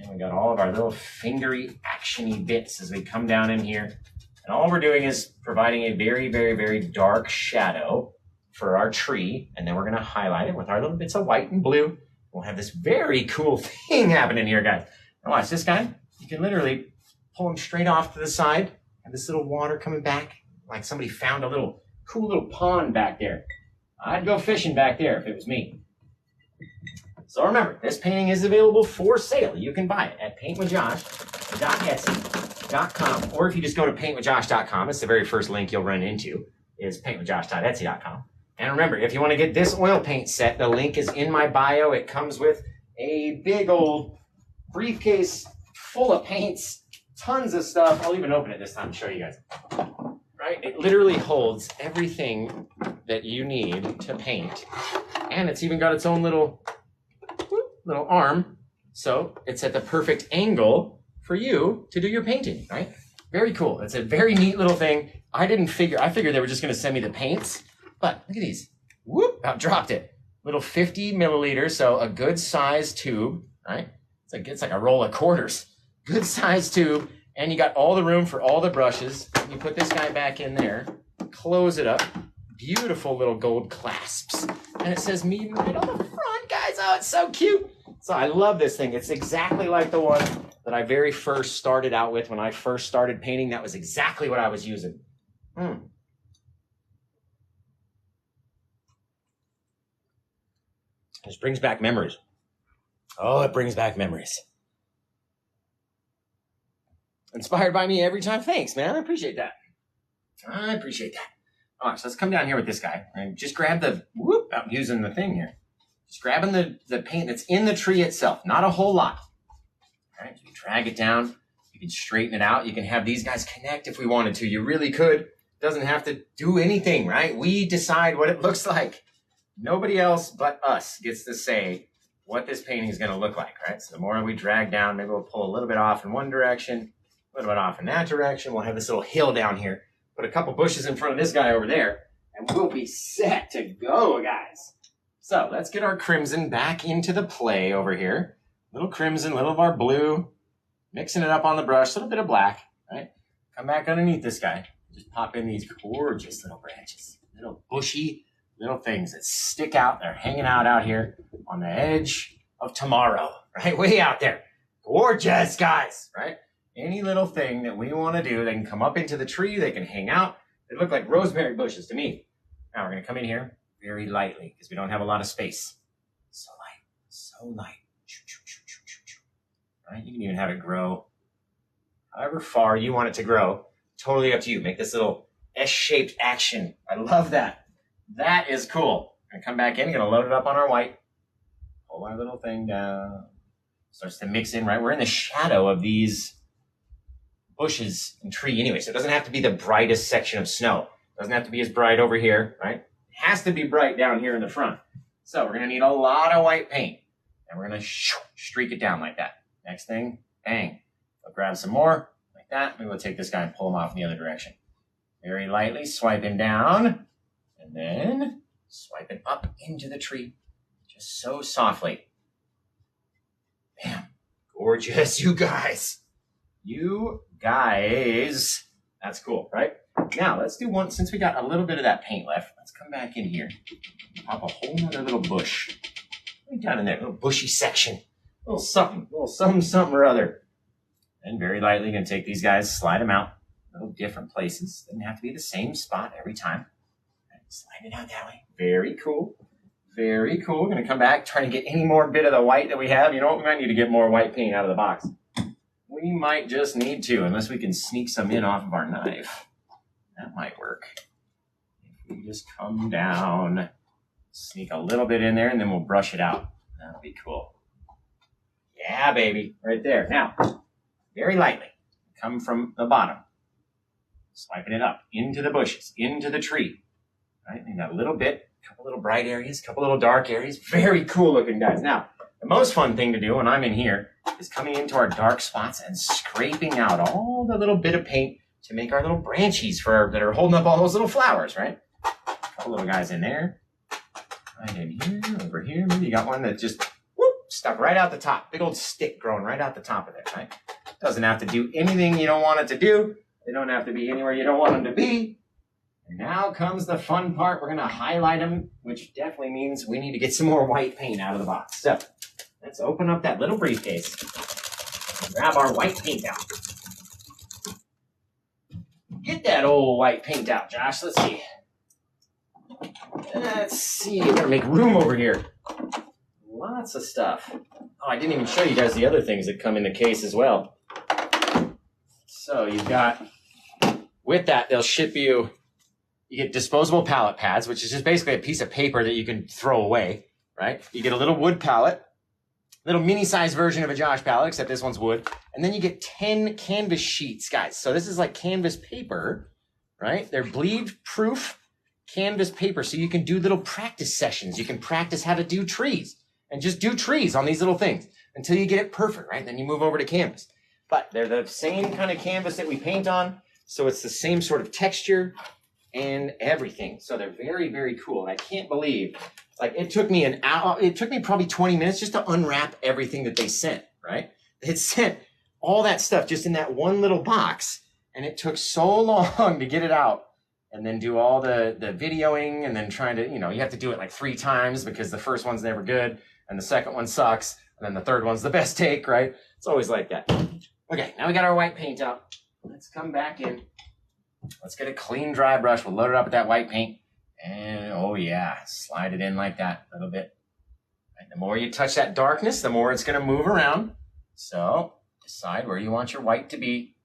Speaker 1: And we got all of our little fingery, actiony bits as we come down in here. And all we're doing is providing a very, very, very dark shadow for our tree. And then we're going to highlight it with our little bits of white and blue. We'll have this very cool thing happening here, guys. Now watch this guy. You can literally pull him straight off to the side. And this little water coming back, like somebody found a little cool little pond back there. I'd go fishing back there if it was me. So remember, this painting is available for sale. You can buy it at paintwithjosh.etsy.com, or if you just go to paintwithjosh.com, it's the very first link you'll run into, is paintwithjosh.etsy.com. And remember, if you want to get this oil paint set, the link is in my bio. It comes with a big old briefcase full of paints, tons of stuff. I'll even open it this time to show you guys. Right? It literally holds everything that you need to paint. And it's even got its own little arm, so it's at the perfect angle for you to do your painting, right? Very cool. It's a very neat little thing. I figured they were just going to send me the paints, but look at these. Whoop, about dropped it. Little 50 milliliter, so a good size tube, right? It's like a roll of quarters. Good size tube, and you got all the room for all the brushes. You put this guy back in there, close it up. Beautiful little gold clasps. And it says Meeden right on the front, guys. Oh, it's so cute. So I love this thing. It's exactly like the one that I very first started out with when I first started painting. That was exactly what I was using. This brings back memories. Oh, it brings back memories. Inspired by me every time. Thanks, man. I appreciate that. I appreciate that. All right, so let's come down here with this guy and just grab the, I'm using the thing here. Just grabbing the paint that's in the tree itself, not a whole lot. All right, so you drag it down. You can straighten it out. You can have these guys connect if we wanted to. You really could. Doesn't have to do anything, right? We decide what it looks like. Nobody else but us gets to say what this painting is going to look like, right? So the more we drag down, maybe we'll pull a little bit off in one direction, a little bit off in that direction. We'll have this little hill down here. Put a couple bushes in front of this guy over there, and we'll be set to go, guys. So let's get our crimson back into the play over here. Little crimson, little of our blue, mixing it up on the brush, a little bit of black, right? Come back underneath this guy. Just pop in these gorgeous little branches, little bushy little things that stick out. They're hanging out here on the edge of tomorrow, right? Way out there. Gorgeous, guys, right? Any little thing that we want to do, they can come up into the tree. They can hang out. They look like rosemary bushes to me. Now we're going to come in here very lightly because we don't have a lot of space. So light, so light. Right? You can even have it grow however far you want it to grow. Totally up to you. Make this little S-shaped action. I love that. That is cool. I'm going to come back in. Going to load it up on our white. Pull our little thing down. Starts to mix in, right? We're in the shadow of these bushes and tree anyway, so it doesn't have to be the brightest section of snow. It doesn't have to be as bright over here, right? It has to be bright down here in the front. So we're going to need a lot of white paint, and we're going to streak it down like that. Next thing, bang. We'll grab some more like that. Maybe we'll take this guy and pull him off in the other direction. Very lightly swiping down, and then swiping up into the tree, just so softly. Bam. Gorgeous, you guys. You guys. That's cool, right? Now, let's do one. Since we got a little bit of that paint left, let's come back in here. Pop a whole nother little bush. Right down in there, little bushy section. A little something or other. And very lightly, going to take these guys, slide them out. Little different places. Doesn't have to be the same spot every time. Slide it out that way. Very cool. Very cool. We're going to come back, try to get any more bit of the white that we have. You know what? We might need to get more white paint out of the box. We might just need to, unless we can sneak some in off of our knife. That might work. If we just come down, sneak a little bit in there, and then we'll brush it out. That'll be cool. Yeah, baby. Right there. Now, very lightly, come from the bottom. Swiping it up into the bushes, into the tree. Right? And that little bit, a couple little bright areas, a couple little dark areas. Very cool looking, guys. Now, the most fun thing to do when I'm in here is coming into our dark spots and scraping out all the little bit of paint to make our little branchies that are holding up all those little flowers, right? A couple little guys in there. Right in here, over here. Maybe you got one that just stuck right out the top. Big old stick growing right out the top of there, right? Doesn't have to do anything you don't want it to do. They don't have to be anywhere you don't want them to be. And now comes the fun part. We're going to highlight them, which definitely means we need to get some more white paint out of the box. So let's open up that little briefcase. Grab our white paint out. Get that old white paint out, Josh. Let's see. Let's see. We're going to make room over here. Lots of stuff. Oh, I didn't even show you guys the other things that come in the case as well. So you've got, with that, they'll ship you get disposable palette pads, which is just basically a piece of paper that you can throw away, right? You get a little wood palette, little mini-sized version of a Josh palette, except this one's wood. And then you get 10 canvas sheets, guys. So this is like canvas paper, right? They're bleed-proof canvas paper, so you can do little practice sessions. You can practice how to do trees and just do trees on these little things until you get it perfect, right? Then you move over to canvas. But they're the same kind of canvas that we paint on, so it's the same sort of texture and everything. So they're very, very cool. And I can't believe, like, it took me an hour, it took me probably 20 minutes just to unwrap everything that they sent, right? They sent all that stuff just in that one little box, and it took so long to get it out and then do all the videoing and then trying to, you know, you have to do it like 3 times because the first one's never good and the second one sucks and then the third one's the best take, right? It's always like that. Okay, now we got our white paint out. Let's come back in. Let's get a clean, dry brush. We'll load it up with that white paint. And, oh yeah, slide it in like that a little bit. And the more you touch that darkness, the more it's going to move around. So decide where you want your white to be.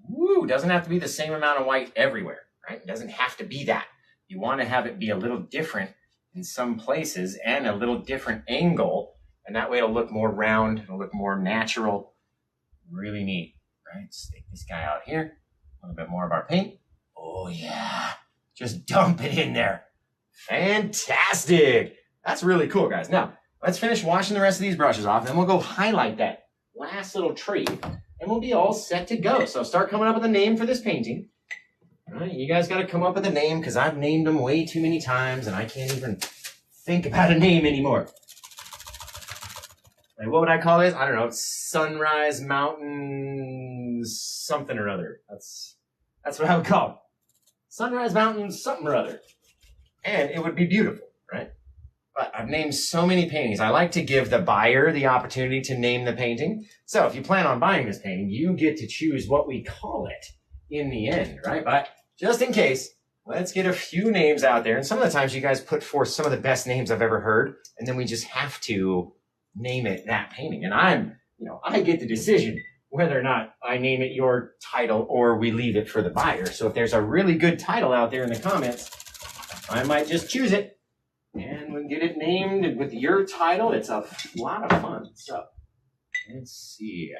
Speaker 1: Woo, doesn't have to be the same amount of white everywhere, right? It doesn't have to be that. You want to have it be a little different in some places and a little different angle. And that way it'll look more round. It'll look more natural. Really neat, right? Stick this guy out here. A little bit more of our paint. Oh yeah, just dump it in there. Fantastic. That's really cool, guys. Now, let's finish washing the rest of these brushes off. Then we'll go highlight that last little tree and we'll be all set to go. So start coming up with a name for this painting. All right, you guys got to come up with a name because I've named them way too many times and I can't even think about a name anymore. Like, what would I call this? I don't know. Sunrise Mountain something or other. That's what I would call it. Sunrise Mountain something or other. And it would be beautiful, right? But I've named so many paintings. I like to give the buyer the opportunity to name the painting. So if you plan on buying this painting, you get to choose what we call it in the end, right? But just in case, let's get a few names out there. And some of the times you guys put forth some of the best names I've ever heard. And then we just have to name it that painting. And I get the decision whether or not I name it your title or we leave it for the buyer. So if there's a really good title out there in the comments, I might just choose it and we get it named with your title. It's a lot of fun. So Let's see.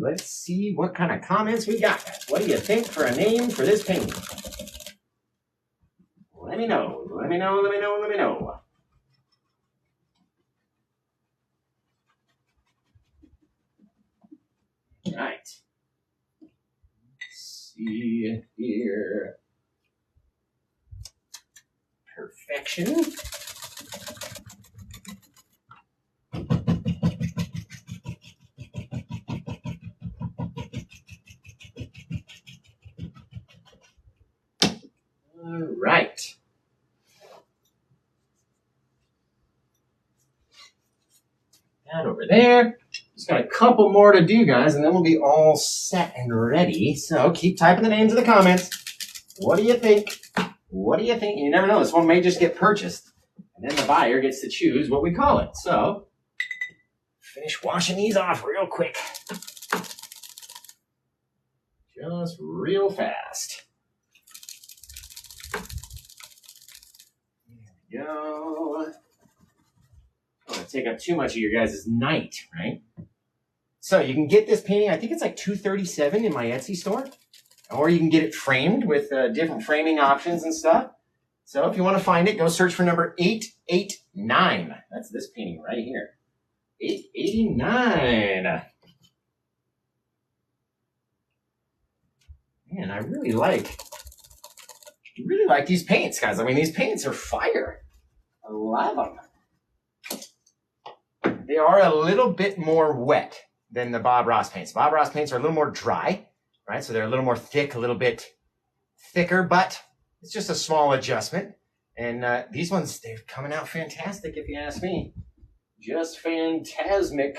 Speaker 1: Let's see what kind of comments we got. What do you think for a name for this painting? Let me know. Let me know. Let me know. Let me know. All right. Let's see here. Perfection. All right. That over there. Just got a couple more to do, guys, and then we'll be all set and ready. So keep typing the names in the comments. What do you think? What do you think? You never know. This one may just get purchased, and then the buyer gets to choose what we call it. So finish washing these off real quick. Just real fast. There we go. I don't want to take up too much of your guys' night, right? So you can get this painting, I think it's like $237 in my Etsy store. Or you can get it framed with different framing options and stuff. So if you want to find it, go search for number 889. That's this painting right here. 889. Man, I really like these paints, guys. I mean, these paints are fire. I love them. They are a little bit more wet than the Bob Ross paints. Bob Ross paints are a little more dry, right? So they're a little more thick, a little bit thicker, but it's just a small adjustment. And these ones, they're coming out fantastic, if you ask me. Just phantasmic.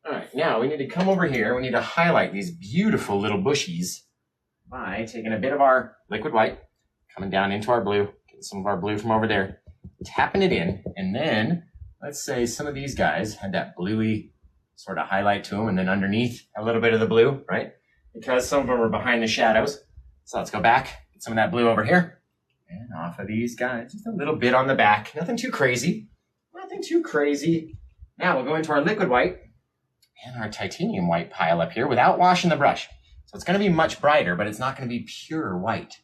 Speaker 1: All right, now we need to come over here. We need to highlight these beautiful little bushies by taking a bit of our liquid white, coming down into our blue, getting some of our blue from over there, tapping it in, and then let's say some of these guys had that bluey sort of highlight to them, and then underneath a little bit of the blue, right? Because some of them are behind the shadows. So let's go back, get some of that blue over here, and off of these guys, just a little bit on the back. Nothing too crazy. Nothing too crazy. Now we'll go into our liquid white and our titanium white pile up here without washing the brush. So it's going to be much brighter, but it's not going to be pure white.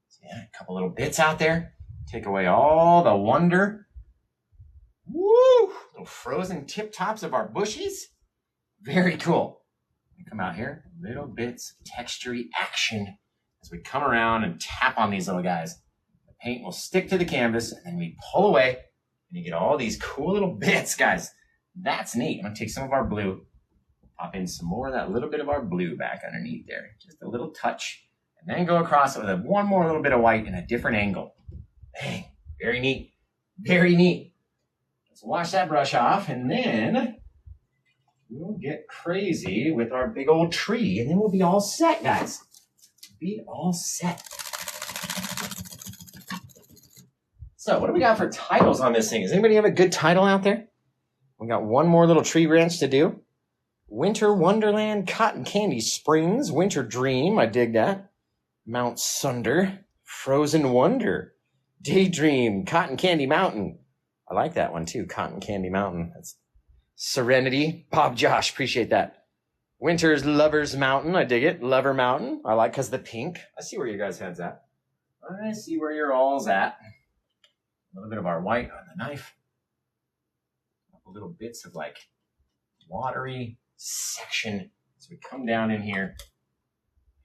Speaker 1: So yeah, a couple little bits out there. Take away all the wonder. Woo! Little frozen tip tops of our bushies. Very cool. We come out here, little bits of textury action as we come around and tap on these little guys. The paint will stick to the canvas, and then we pull away, and you get all these cool little bits, guys. That's neat. I'm going to take some of our blue, pop in some more of that little bit of our blue back underneath there. Just a little touch, and then go across it with one more little bit of white in a different angle. Bang. Very neat. Very neat. Let's wash that brush off, and then we'll get crazy with our big old tree, and then we'll be all set, guys. Be all set. So what do we got for titles on this thing? Does anybody have a good title out there? We got one more little tree branch to do. Winter Wonderland, Cotton Candy Springs, Winter Dream, I dig that. Mount Sunder, Frozen Wonder, Daydream, Cotton Candy Mountain. I like that one too, Cotton Candy Mountain. That's Serenity, Bob Josh, appreciate that. Winter's Lover's Mountain, I dig it. Lover Mountain, I like because the pink. I see where your guys' head's at. I see where your all's at. A little bit of our white on the knife. A couple little bits of like watery section as we come down in here.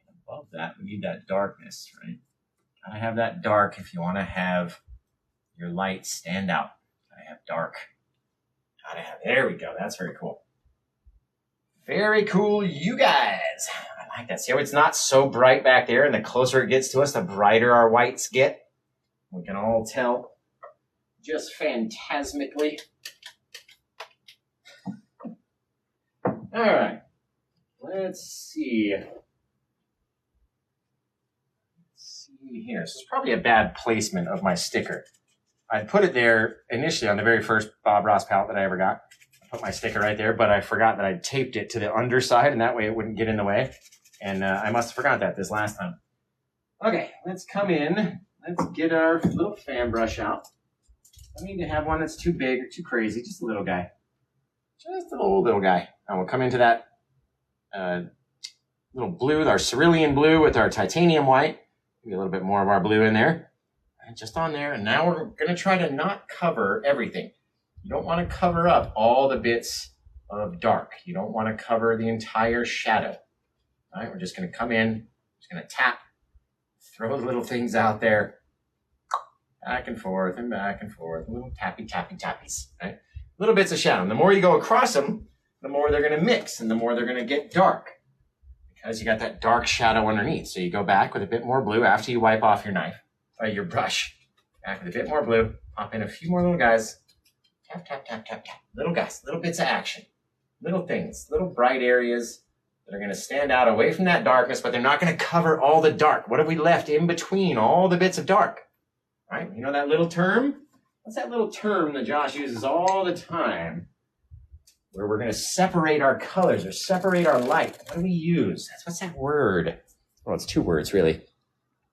Speaker 1: And above that, we need that darkness, right? Gotta have that dark if you want to have your light stand out. Gotta have dark. Gotta have, there we go. That's very cool. Very cool, you guys. I like that. See how it's not so bright back there, and the closer it gets to us, the brighter our whites get. We can all tell just phantasmically. All right. Let's see. Here. This is probably a bad placement of my sticker. I put it there initially on the very first Bob Ross palette that I ever got. I put my sticker right there, but I forgot that I taped it to the underside, and that way it wouldn't get in the way. And I must have forgot that this last time. Okay, let's come in. Let's get our little fan brush out. Don't need to have one that's too big or too crazy. Just a little guy. Just a little guy. And we'll come into that little blue with our cerulean blue with our titanium white. Maybe a little bit more of our blue in there. And just on there. And now we're going to try to not cover everything. You don't want to cover up all the bits of dark. You don't want to cover the entire shadow. All right, we're just going to come in, just going to tap, throw the little things out there, back and forth and back and forth, little tappy, tappy, tappies, right? Little bits of shadow. And the more you go across them, the more they're going to mix and the more they're going to get dark because you got that dark shadow underneath. So you go back with a bit more blue after you wipe off your knife, or your brush. Back with a bit more blue, pop in a few more little guys. Tap, tap, tap, tap, tap. Little guys, little bits of action, little things, little bright areas that are going to stand out away from that darkness, but they're not going to cover all the dark. What have we left in between all the bits of dark? Right? You know that little term? What's that little term that Josh uses all the time where we're going to separate our colors or separate our light? What do we use? What's that word? Well, it's two words, really.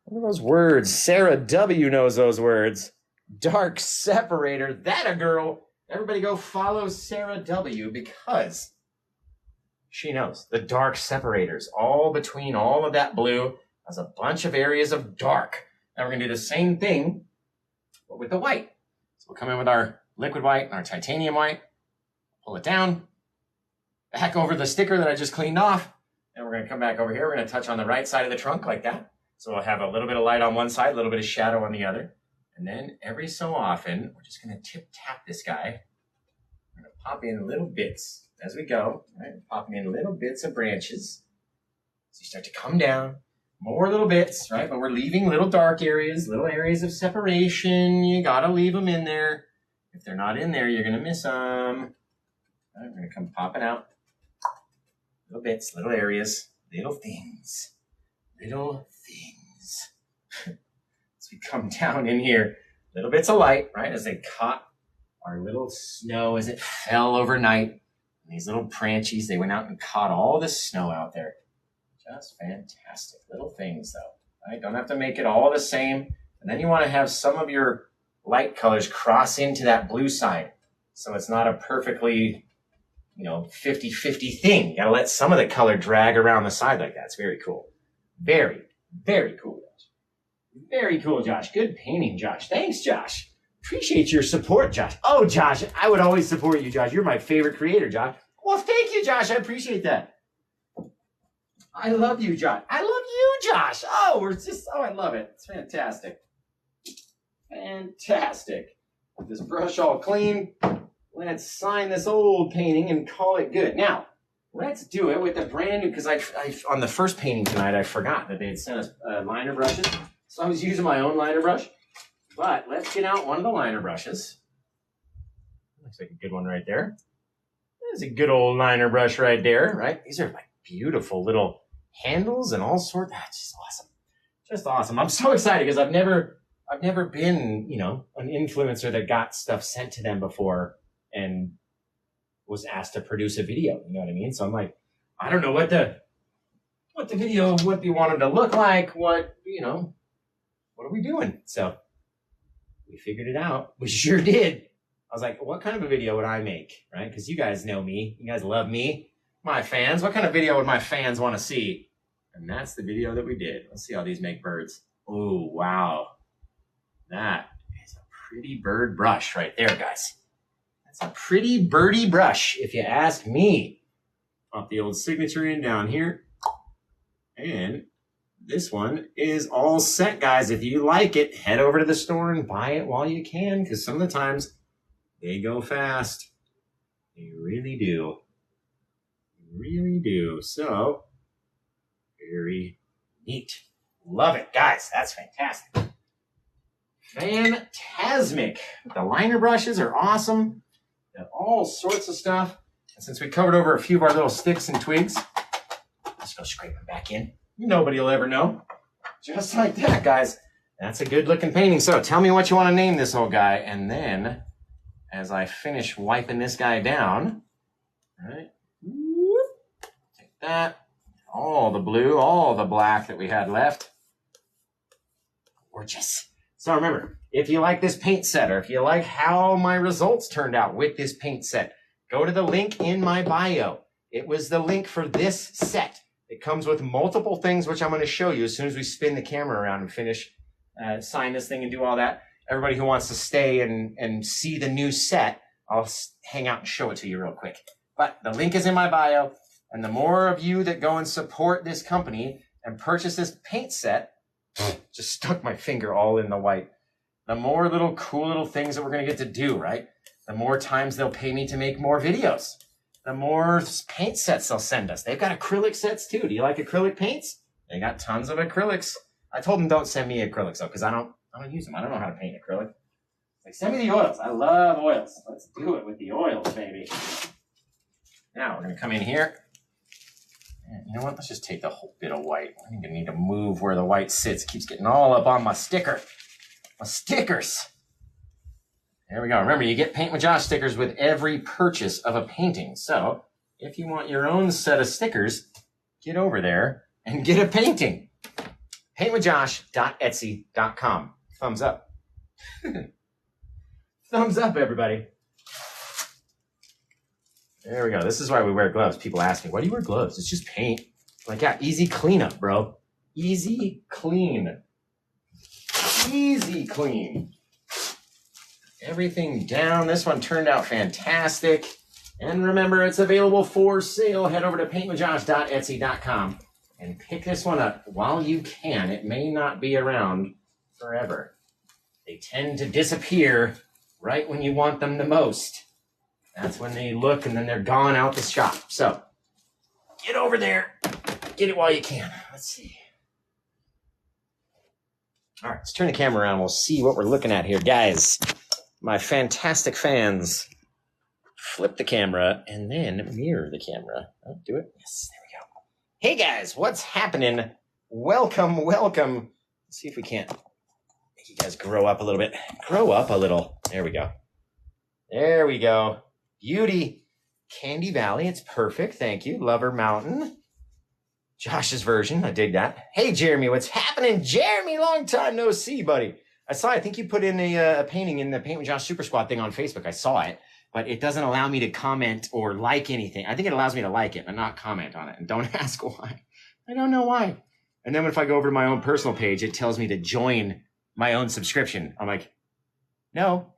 Speaker 1: What are those words? Sarah W. knows those words. Dark separator. That a girl. Everybody go follow Sarah W. because she knows the dark separators all between all of that blue has a bunch of areas of dark. Now we're going to do the same thing, but with the white. So we'll come in with our liquid white and our titanium white, pull it down, back over the sticker that I just cleaned off, and we're going to come back over here. We're going to touch on the right side of the trunk like that. So we'll have a little bit of light on one side, a little bit of shadow on the other. And then every so often, we're just going to tip tap this guy. We're going to pop in little bits as we go, right? Popping in little bits of branches. So you start to come down, more little bits, right? But we're leaving little dark areas, little areas of separation. You got to leave them in there. If they're not in there, you're going to miss them. All right, we're going to come popping out. Little bits, little areas, little things, little things. As we come down in here, little bits of light, right? As they caught our little snow as it fell overnight. These little branchies, they went out and caught all the snow out there. Just fantastic little things, though. Right? Don't have to make it all the same. And then you want to have some of your light colors cross into that blue side. So it's not a perfectly, 50-50 thing. You got to let some of the color drag around the side like that. It's very cool. Very, very cool, Josh. Very cool, Josh. Good painting, Josh. Thanks, Josh. Appreciate your support, Josh. Oh, Josh, I would always support you, Josh. You're my favorite creator, Josh. Well, thank you, Josh. I appreciate that. I love you, Josh. I love you, Josh. I love it. It's fantastic. Fantastic. With this brush all clean, let's sign this old painting and call it good. Now, let's do it with the brand new, because I on the first painting tonight, I forgot that they had sent us liner brushes. So I was using my own liner brush. But let's get out one of the liner brushes. Looks like a good one right there. There's a good old liner brush right there, right? These are like beautiful little handles and all sorts. That's just awesome. Just awesome. I'm so excited because I've never been, an influencer that got stuff sent to them before and was asked to produce a video. You know what I mean? So I'm like, I don't know what the video, what you want them to look like, what are we doing? So we figured it out. We sure did. I was like, what kind of a video would I make, right? Because you guys know me. You guys love me. My fans. What kind of video would my fans want to see? And that's the video that we did. Let's see how these make birds. Oh, wow. That is a pretty bird brush right there, guys. That's a pretty birdie brush, if you ask me. Pop the old signature in down here. And this one is all set, guys. If you like it, head over to the store and buy it while you can, because some of the times they go fast. They really do. They really do. So, very neat. Love it, guys. That's fantastic. Fantasmic. The liner brushes are awesome. Got all sorts of stuff. And since we covered over a few of our little sticks and twigs, let's go scrape them back in. Nobody will ever know. Just like that, guys. That's a good looking painting. So tell me what you want to name this old guy. And then as I finish wiping this guy down, right, take that, all the blue, all the black that we had left. Gorgeous. So remember, if you like this paint set, or if you like how my results turned out with this paint set, go to the link in my bio. It was the link for this set. It comes with multiple things, which I'm going to show you as soon as we spin the camera around and finish, sign this thing and do all that. Everybody who wants to stay and see the new set, I'll hang out and show it to you real quick. But the link is in my bio, and the more of you that go and support this company and purchase this paint set, just stuck my finger all in the white, the more little cool little things that we're going to get to do, right? The more times they'll pay me to make more videos, the more paint sets they'll send us. They've got acrylic sets too. Do you like acrylic paints? They got tons of acrylics. I told them don't send me acrylics though, because I don't use them. I don't know how to paint acrylic. Like, send me the oils. I love oils. Let's do it with the oils, baby. Now we're going to come in here. And you know what? Let's just take the whole bit of white. I'm going to need to move where the white sits. It keeps getting all up on my sticker. My stickers. There we go. Remember, you get Paint with Josh stickers with every purchase of a painting. So if you want your own set of stickers, get over there and get a painting. paintwithjosh.etsy.com. Thumbs up. Thumbs up, everybody. There we go. This is why we wear gloves. People ask me, why do you wear gloves? It's just paint. I'm like, yeah, easy cleanup, bro. Easy clean. Easy clean. Everything down. This one turned out fantastic. And remember, it's available for sale. Head over to paintwithjosh.etsy.com and pick this one up while you can. It may not be around forever. They tend to disappear right when you want them the most. That's when they look and then they're gone out the shop. So get over there. Get it while you can. Let's see. All right, let's turn the camera around. We'll see what we're looking at here. Guys, my fantastic fans, flip the camera and then mirror the camera. Oh, do it. Yes, there we go. Hey, guys, what's happening? Welcome, welcome. Let's see if we can't make you guys grow up a little bit. Grow up a little. There we go. There we go. Beauty. Candy Valley. It's perfect. Thank you. Lover Mountain. Josh's version. I dig that. Hey, Jeremy. What's happening? Jeremy, long time no see, buddy. I think you put in a painting in the Paint with Josh Super Squad thing on Facebook. I saw it, but it doesn't allow me to comment or like anything. I think it allows me to like it, but not comment on it. And don't ask why. I don't know why. And then if I go over to my own personal page, it tells me to join my own subscription. I'm like, no.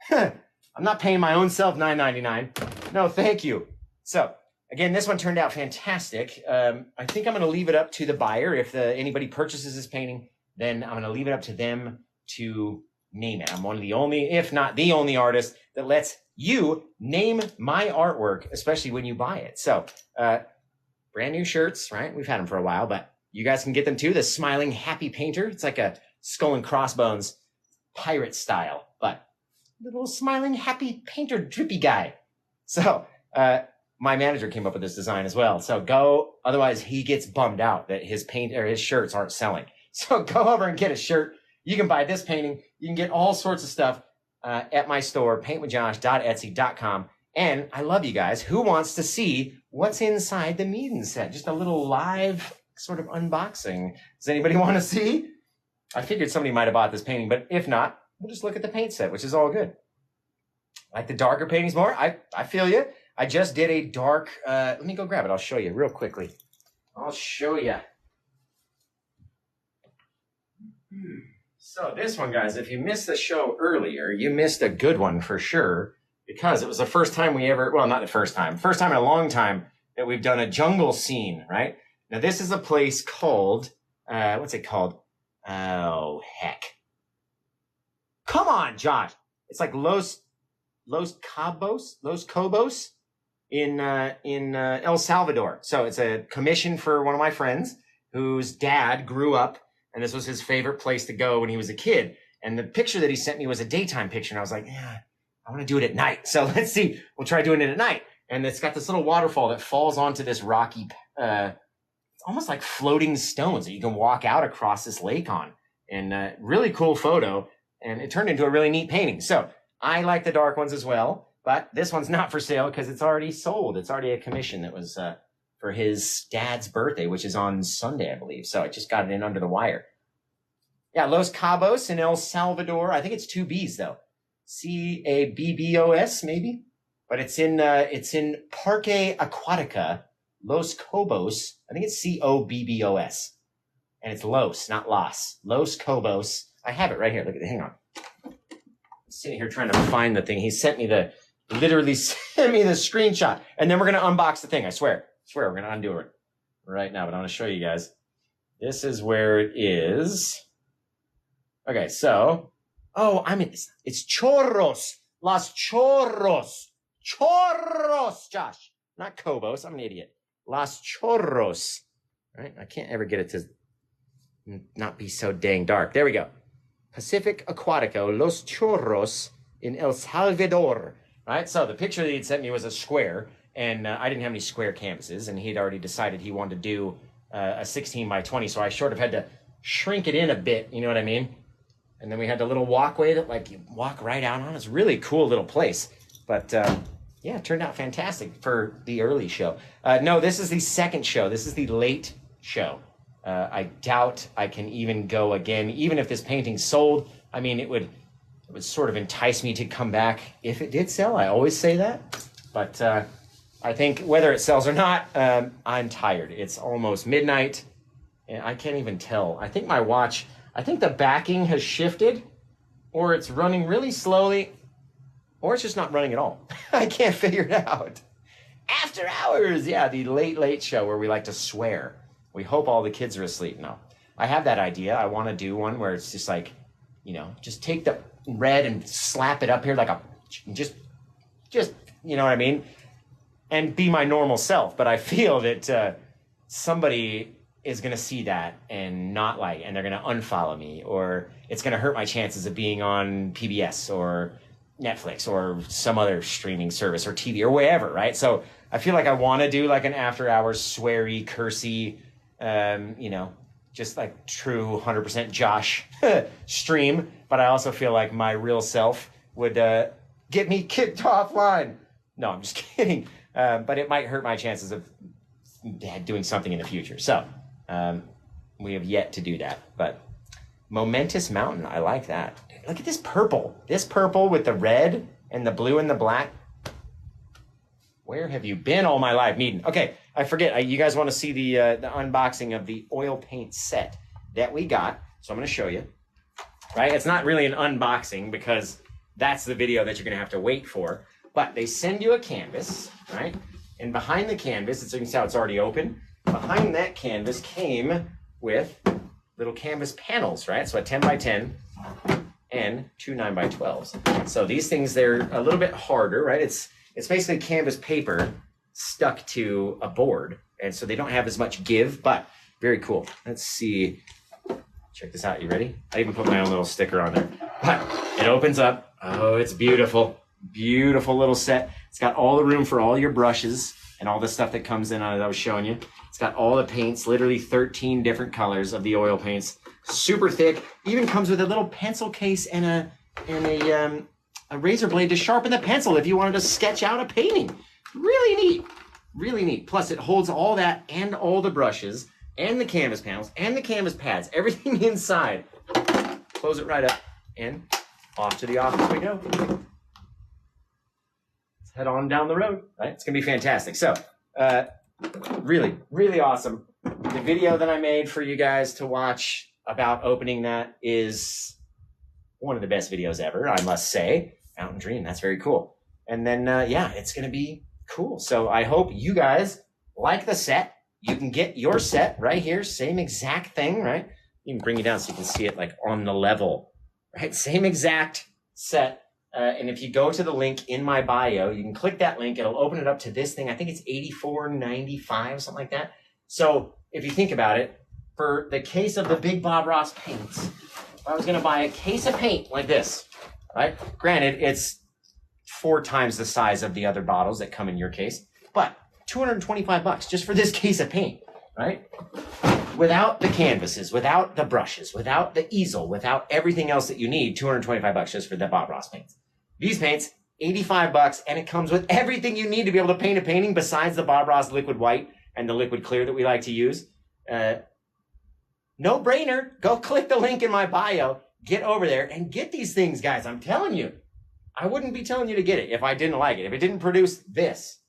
Speaker 1: I'm not paying my own self $9.99. No, thank you. So again, this one turned out fantastic. I think I'm going to leave it up to the buyer. If anybody purchases this painting, then I'm going to leave it up to them to name it. I'm one of the only, if not the only artist that lets you name my artwork, especially when you buy it. So brand new shirts, right? We've had them for a while, but you guys can get them too. The Smiling Happy Painter. It's like a skull and crossbones pirate style, but little smiling happy painter drippy guy. So my manager came up with this design as well. So go, otherwise he gets bummed out that his paint or his shirts aren't selling. So go over and get a shirt. You can buy this painting. You can get all sorts of stuff at my store, paintwithjosh.etsy.com. And I love you guys. Who wants to see what's inside the Meeden set? Just a little live sort of unboxing. Does anybody want to see? I figured somebody might have bought this painting, but if not, we'll just look at the paint set, which is all good. Like the darker paintings more? I feel you. I just did a dark, let me go grab it. I'll show you real quickly. I'll show you. So this one, guys, if you missed the show earlier, you missed a good one for sure, because it was the first time we ever, well, not the first time in a long time that we've done a jungle scene, right? Now this is a place called, what's it called? Oh, heck. Come on, Josh. It's like Los Cobos in El Salvador. So it's a commission for one of my friends whose dad grew up, and this was his favorite place to go when he was a kid. And the picture that he sent me was a daytime picture. And I was like, yeah, I want to do it at night. So let's see. We'll try doing it at night. And it's got this little waterfall that falls onto this rocky, it's almost like floating stones that you can walk out across this lake on. And really cool photo. And it turned into a really neat painting. So I like the dark ones as well, but this one's not for sale because it's already sold. It's already a commission that was for his dad's birthday, which is on Sunday, I believe. So I just got it in under the wire. Yeah, Los Cabos in El Salvador. I think it's 2 B's though. Cabbos maybe, but it's in Parque Aquatica, Los Cobos. I think it's Cobbos, and it's Los, not Los. Los Cobos. I have it right here. Look at it. Hang on. I'm sitting here trying to find the thing. He literally sent me the screenshot, and then we're gonna unbox the thing. I swear, we're gonna undo it right now. But I'm gonna show you guys. This is where it is. Okay, so. Oh, it's chorros. Las chorros. Chorros, Josh. Not Cobos. I'm an idiot. Las chorros. All right, I can't ever get it to not be so dang dark. There we go. Pacific Aquatico, Los Chorros in El Salvador. All right, so the picture that he'd sent me was a square, and I didn't have any square canvases, and he'd already decided he wanted to do a 16 by 20, so I sort of had to shrink it in a bit, you know what I mean? And then we had the little walkway that like you walk right out on. It's a really cool little place. But yeah, it turned out fantastic for the early show. No, this is the second show. This is the late show. I doubt I can even go again. Even if this painting sold, I mean, it would sort of entice me to come back if it did sell. I always say that. But I think whether it sells or not, I'm tired. It's almost midnight. And I can't even tell. I think my watch... I think the backing has shifted, or it's running really slowly, or it's just not running at all. I can't figure it out. After hours, yeah, the late show where we like to swear. We hope all the kids are asleep. No, I have that idea. I want to do one where it's just like, you know, just take the red and slap it up here like just, you know what I mean? And be my normal self. But I feel that somebody is going to see that and not like, and they're going to unfollow me, or it's going to hurt my chances of being on PBS or Netflix or some other streaming service or TV or wherever, right? So I feel like I want to do like an after hours sweary, cursy, you know, just like true 100% Josh stream. But I also feel like my real self would get me kicked offline. No, I'm just kidding. But it might hurt my chances of doing something in the future. So we have yet to do that. But Momentous Mountain, I like that. Look at this purple. This purple with the red and the blue and the black. Where have you been all my life, Meeden? Okay, I forget. You guys want to see the unboxing of the oil paint set that we got. So I'm going to show you. Right? It's not really an unboxing because that's the video that you're going to have to wait for. But they send you a canvas, right? And behind the canvas, as you can see how it's already open. Behind that canvas came with little canvas panels, right? So a 10 by 10 and 2 9 by 12s. So these things, they're a little bit harder, right? It's basically canvas paper stuck to a board. And so they don't have as much give, but very cool. Let's see. Check this out. You ready? I even put my own little sticker on there. But it opens up. Oh, it's beautiful. Beautiful little set. It's got all the room for all your brushes and all the stuff that comes in on it that I was showing you. It's got all the paints, literally 13 different colors of the oil paints. Super thick. Even comes with a little pencil case and a razor blade to sharpen the pencil if you wanted to sketch out a painting. Really neat. Really neat. Plus it holds all that and all the brushes and the canvas panels and the canvas pads, everything inside. Close it right up and off to the office we go. Let's head on down the road, right? It's gonna be fantastic. So, really, really awesome. The video that I made for you guys to watch about opening that is one of the best videos ever, I must say. Mountain Dream, that's very cool. And then, yeah, it's gonna be cool. So I hope you guys like the set. You can get your set right here, same exact thing, right? You can bring it down so you can see it like on the level, right? Same exact set. And if you go to the link in my bio, you can click that link. It'll open it up to this thing. I think it's $84.95, something like that. So if you think about it, for the case of the Big Bob Ross paints, if I was going to buy a case of paint like this, right? Granted, it's 4 times the size of the other bottles that come in your case, but $225 just for this case of paint, right? Without the canvases, without the brushes, without the easel, without everything else that you need, $225 just for the Bob Ross paints. These paints, $85, and it comes with everything you need to be able to paint a painting besides the Bob Ross liquid white and the liquid clear that we like to use. No No brainer. Go click the link in my bio. Get over there and get these things, guys. I'm telling you. I wouldn't be telling you to get it if I didn't like it. If it didn't produce this.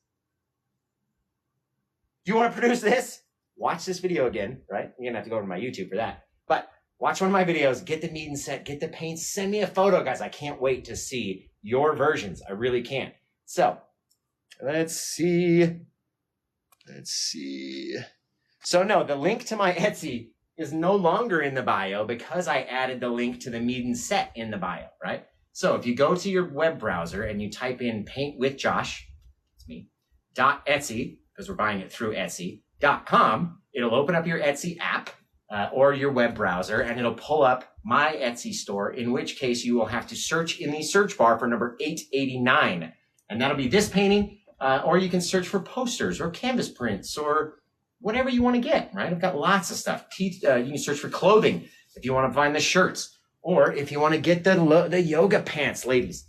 Speaker 1: You want to produce this? Watch this video again, right? You're going to have to go to my YouTube for that. But watch one of my videos. Get the Meeden set. Get the paints. Send me a photo, guys. I can't wait to see your versions. I really can't. So, let's see. So, no, the link to my Etsy is no longer in the bio because I added the link to the Meeden set in the bio, right? So if you go to your web browser and you type in Paint with Josh, it's me, .etsy, because we're buying it through Etsy.com, it'll open up your Etsy app or your web browser, and it'll pull up my Etsy store, in which case you will have to search in the search bar for number 889. And that'll be this painting, or you can search for posters or canvas prints or whatever you want to get, right? I've got lots of stuff. You can search for clothing if you want to find the shirts. Or if you want to get the yoga pants, ladies.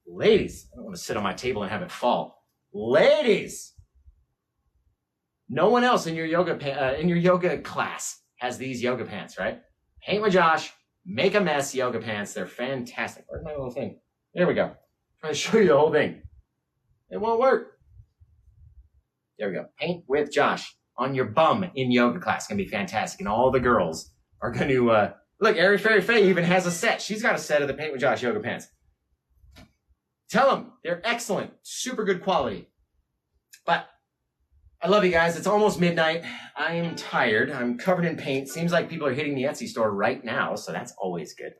Speaker 1: Ladies, I don't want to sit on my table and have it fall. Ladies, no one else in your yoga class has these yoga pants, right? Paint with Josh, make a mess yoga pants. They're fantastic. Where's my little thing? There we go. I'm trying to show you the whole thing. It won't work. There we go. Paint with Josh on your bum in yoga class. It's going to be fantastic. And all the girls are going to... Look, Airy Fairy Faye even has a set. She's got a set of the Paint with Josh yoga pants. Tell them they're excellent, super good quality. But I love you guys. It's almost midnight. I am tired. I'm covered in paint. Seems like people are hitting the Etsy store right now, so that's always good.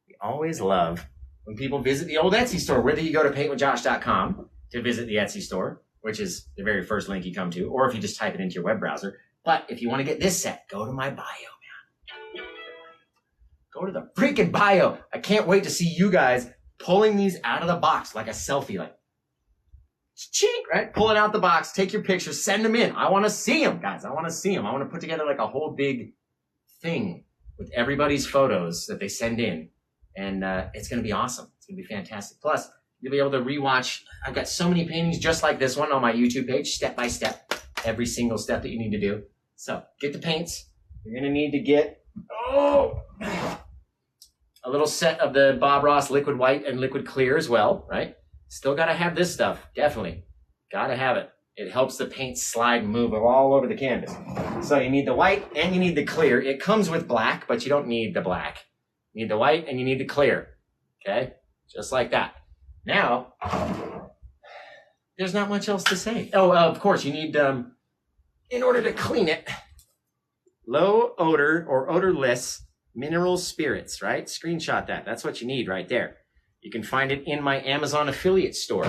Speaker 1: We always love when people visit the old Etsy store, whether you go to paintwithjosh.com to visit the Etsy store, which is the very first link you come to, or if you just type it into your web browser. But if you want to get this set, go to my bio. Go to the freaking bio. I can't wait to see you guys pulling these out of the box like a selfie. Like, chink, right? Pull it out the box, take your pictures, send them in. I want to see them, guys. I want to see them. I want to put together like a whole big thing with everybody's photos that they send in. And it's going to be awesome. It's going to be fantastic. Plus, you'll be able to rewatch. I've got so many paintings just like this one on my YouTube page, step by step, every single step that you need to do. So get the paints. You're going to need to get, a little set of the Bob Ross liquid white and liquid clear as well, right? Still got to have this stuff, definitely. Got to have it. It helps the paint slide and move all over the canvas. So you need the white and you need the clear. It comes with black, but you don't need the black. You need the white and you need the clear, okay? Just like that. Now, there's not much else to say. Oh, of course, you need, in order to clean it, low odor or odorless mineral spirits, right? Screenshot that. That's what you need right there. You can find it in my Amazon affiliate store,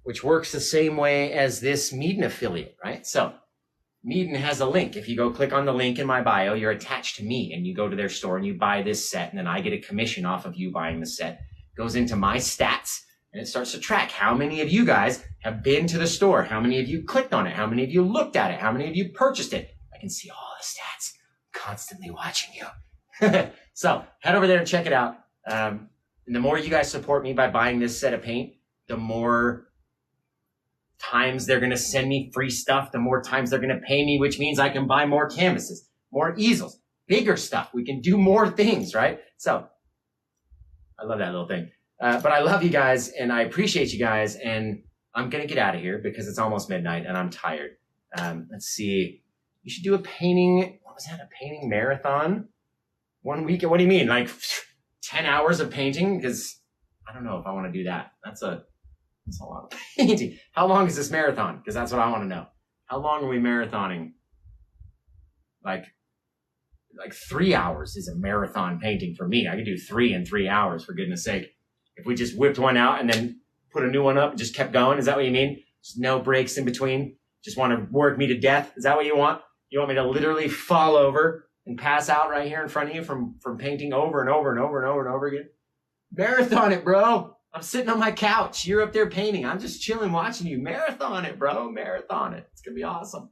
Speaker 1: which works the same way as this Meeden affiliate, right? So Meeden has a link. If you go click on the link in my bio, you're attached to me and you go to their store and you buy this set, and then I get a commission off of you buying the set. It goes into my stats and it starts to track how many of you guys have been to the store, how many of you clicked on it, how many of you looked at it, how many of you purchased it. I can see all the stats. I'm constantly watching you. So head over there and check it out. And the more you guys support me by buying this set of paint, the more times they're going to send me free stuff, the more times they're going to pay me, which means I can buy more canvases, more easels, bigger stuff. We can do more things, right? So I love that little thing. But I love you guys and I appreciate you guys. And I'm going to get out of here because it's almost midnight and I'm tired. Let's see. You should do a painting. What was that? A painting marathon? 1 week? What do you mean? Like 10 hours of painting? Because I don't know if I want to do that. That's a lot of painting. How long is this marathon? Because that's what I want to know. How long are we marathoning? Like 3 hours is a marathon painting for me. I could do 3 in 3 hours, for goodness sake. If we just whipped one out and then put a new one up and just kept going, is that what you mean? Just no breaks in between? Just want to work me to death? Is that what you want? You want me to literally fall over and pass out right here in front of you from painting over and over and over and over and over again? Marathon it, bro. I'm sitting on my couch. You're up there painting. I'm just chilling watching you. Marathon it, bro. Marathon it. It's going to be awesome.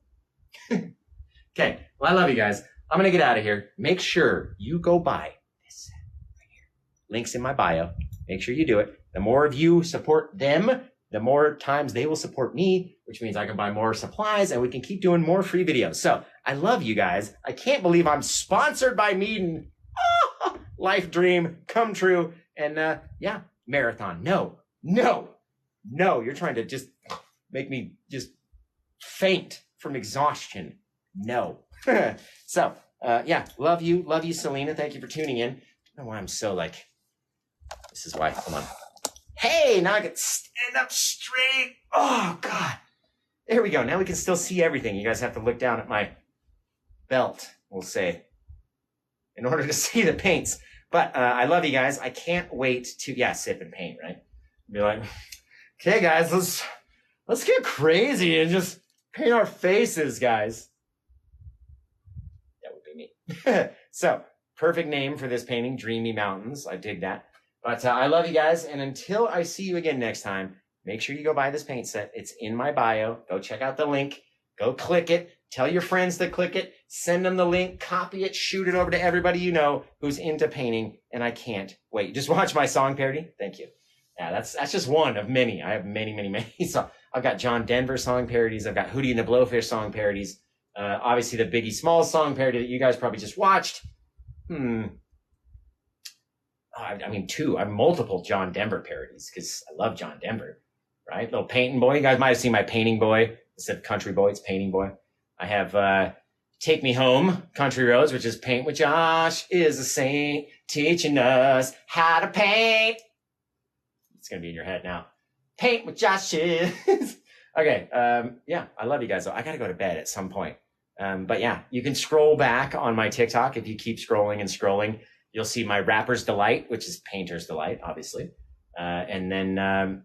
Speaker 1: Okay. Well, I love you guys. I'm going to get out of here. Make sure you go buy this set right here. Links in my bio. Make sure you do it. The more of you support them, the more times they will support me, which means I can buy more supplies and we can keep doing more free videos. So I love you guys. I can't believe I'm sponsored by Meeden. Oh, life dream come true. And yeah, marathon. No. You're trying to just make me just faint from exhaustion. No. So yeah, love you, Selena. Thank you for tuning in. I don't know why I'm so like, this is why, hold on. Hey, now I can stand up straight. Oh, God. There we go. Now we can still see everything. You guys have to look down at my belt, we'll say, in order to see the paints. But I love you guys. I can't wait to, yeah, sip and paint, right? Be like, okay, guys, let's get crazy and just paint our faces, guys. That would be me. So, perfect name for this painting, Dreamy Mountains. I dig that. But I love you guys, and until I see you again next time, make sure you go buy this paint set. It's in my bio. Go check out the link. Go click it. Tell your friends to click it. Send them the link. Copy it. Shoot it over to everybody you know who's into painting, and I can't wait. Just watch my song parody. Thank you. Yeah, that's just one of many. I have many. So I've got John Denver song parodies. I've got Hootie and the Blowfish song parodies. Obviously, the Biggie Smalls song parody that you guys probably just watched. I mean, two. I have multiple John Denver parodies because I love John Denver, right? Little painting boy. You guys might have seen my painting boy instead of country boy. It's painting boy. I have Take Me Home, Country Roads, which is Paint with Josh is a saint teaching us how to paint. It's going to be in your head now. Paint with Josh is. Okay. Yeah, I love you guys. Though. I got to go to bed at some point. But yeah, you can scroll back on my TikTok if you keep scrolling and scrolling. You'll see my Rapper's Delight, which is Painter's Delight, obviously. And then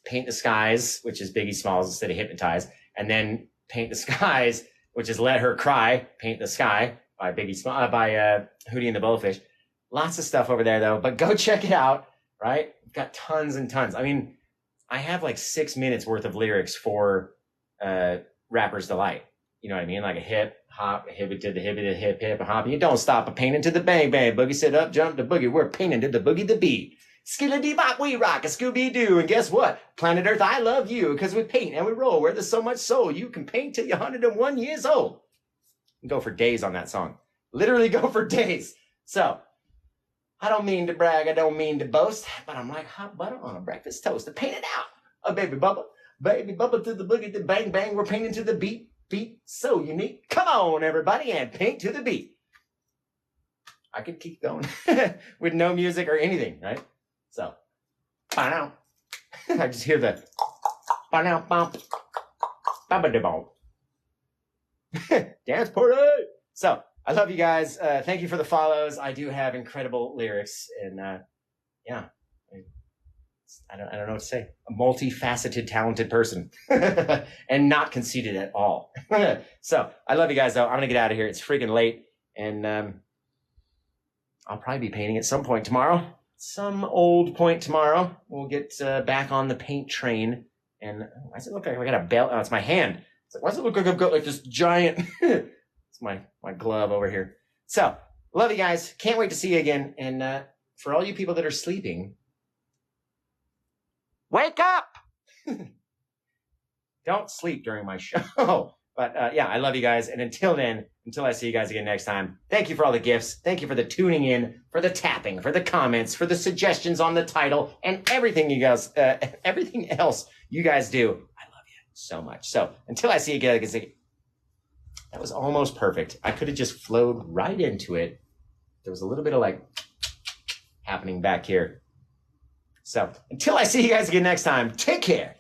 Speaker 1: Paint the Skies, which is Biggie Smalls instead of Hypnotize. And then Paint the Skies, which is Let Her Cry, Paint the Sky by by Hootie and the Blowfish. Lots of stuff over there, though. But go check it out, right? We've got tons and tons. I mean, I have like 6 minutes worth of lyrics for Rapper's Delight. You know what I mean? Like a hip, hop, a hip to the hip, hip, a hop. You don't stop a painting to the bang, bang. Boogie sit up, jump the boogie. We're painting to the boogie, the beat. Skillity bop, we rock a Scooby-Doo. And guess what? Planet Earth, I love you. Because we paint and we roll where there's so much soul. You can paint till you're 101 years old. Go for days on that song. Literally go for days. So, I don't mean to brag. I don't mean to boast. But I'm like hot butter on a breakfast toast. To paint it out. Oh, baby bubba. Baby bubba to the boogie, the bang, bang. We're painting to the beat. Beat so unique. Come on, everybody, and paint to the beat. I could keep going with no music or anything, right? So, I just hear the dance party. So, I love you guys. Thank you for the follows. I do have incredible lyrics, and yeah. I don't know what to say. A multifaceted, talented person and not conceited at all. So I love you guys, though. I'm going to get out of here. It's freaking late. And I'll probably be painting at some point tomorrow. Some old point tomorrow. We'll get back on the paint train. And why does it look like I got a belt? Oh, it's my hand. It's like, why does it look like I've got like this giant... It's my glove over here. So love you guys. Can't wait to see you again. And for all you people that are sleeping... Wake up! Don't sleep during my show. But yeah, I love you guys. And until then, until I see you guys again next time, thank you for all the gifts. Thank you for the tuning in, for the tapping, for the comments, for the suggestions on the title, and everything you guys, everything else you guys do. I love you so much. So until I see you again, that was almost perfect. I could have just flowed right into it. There was a little bit of like happening back here. So until I see you guys again next time, take care.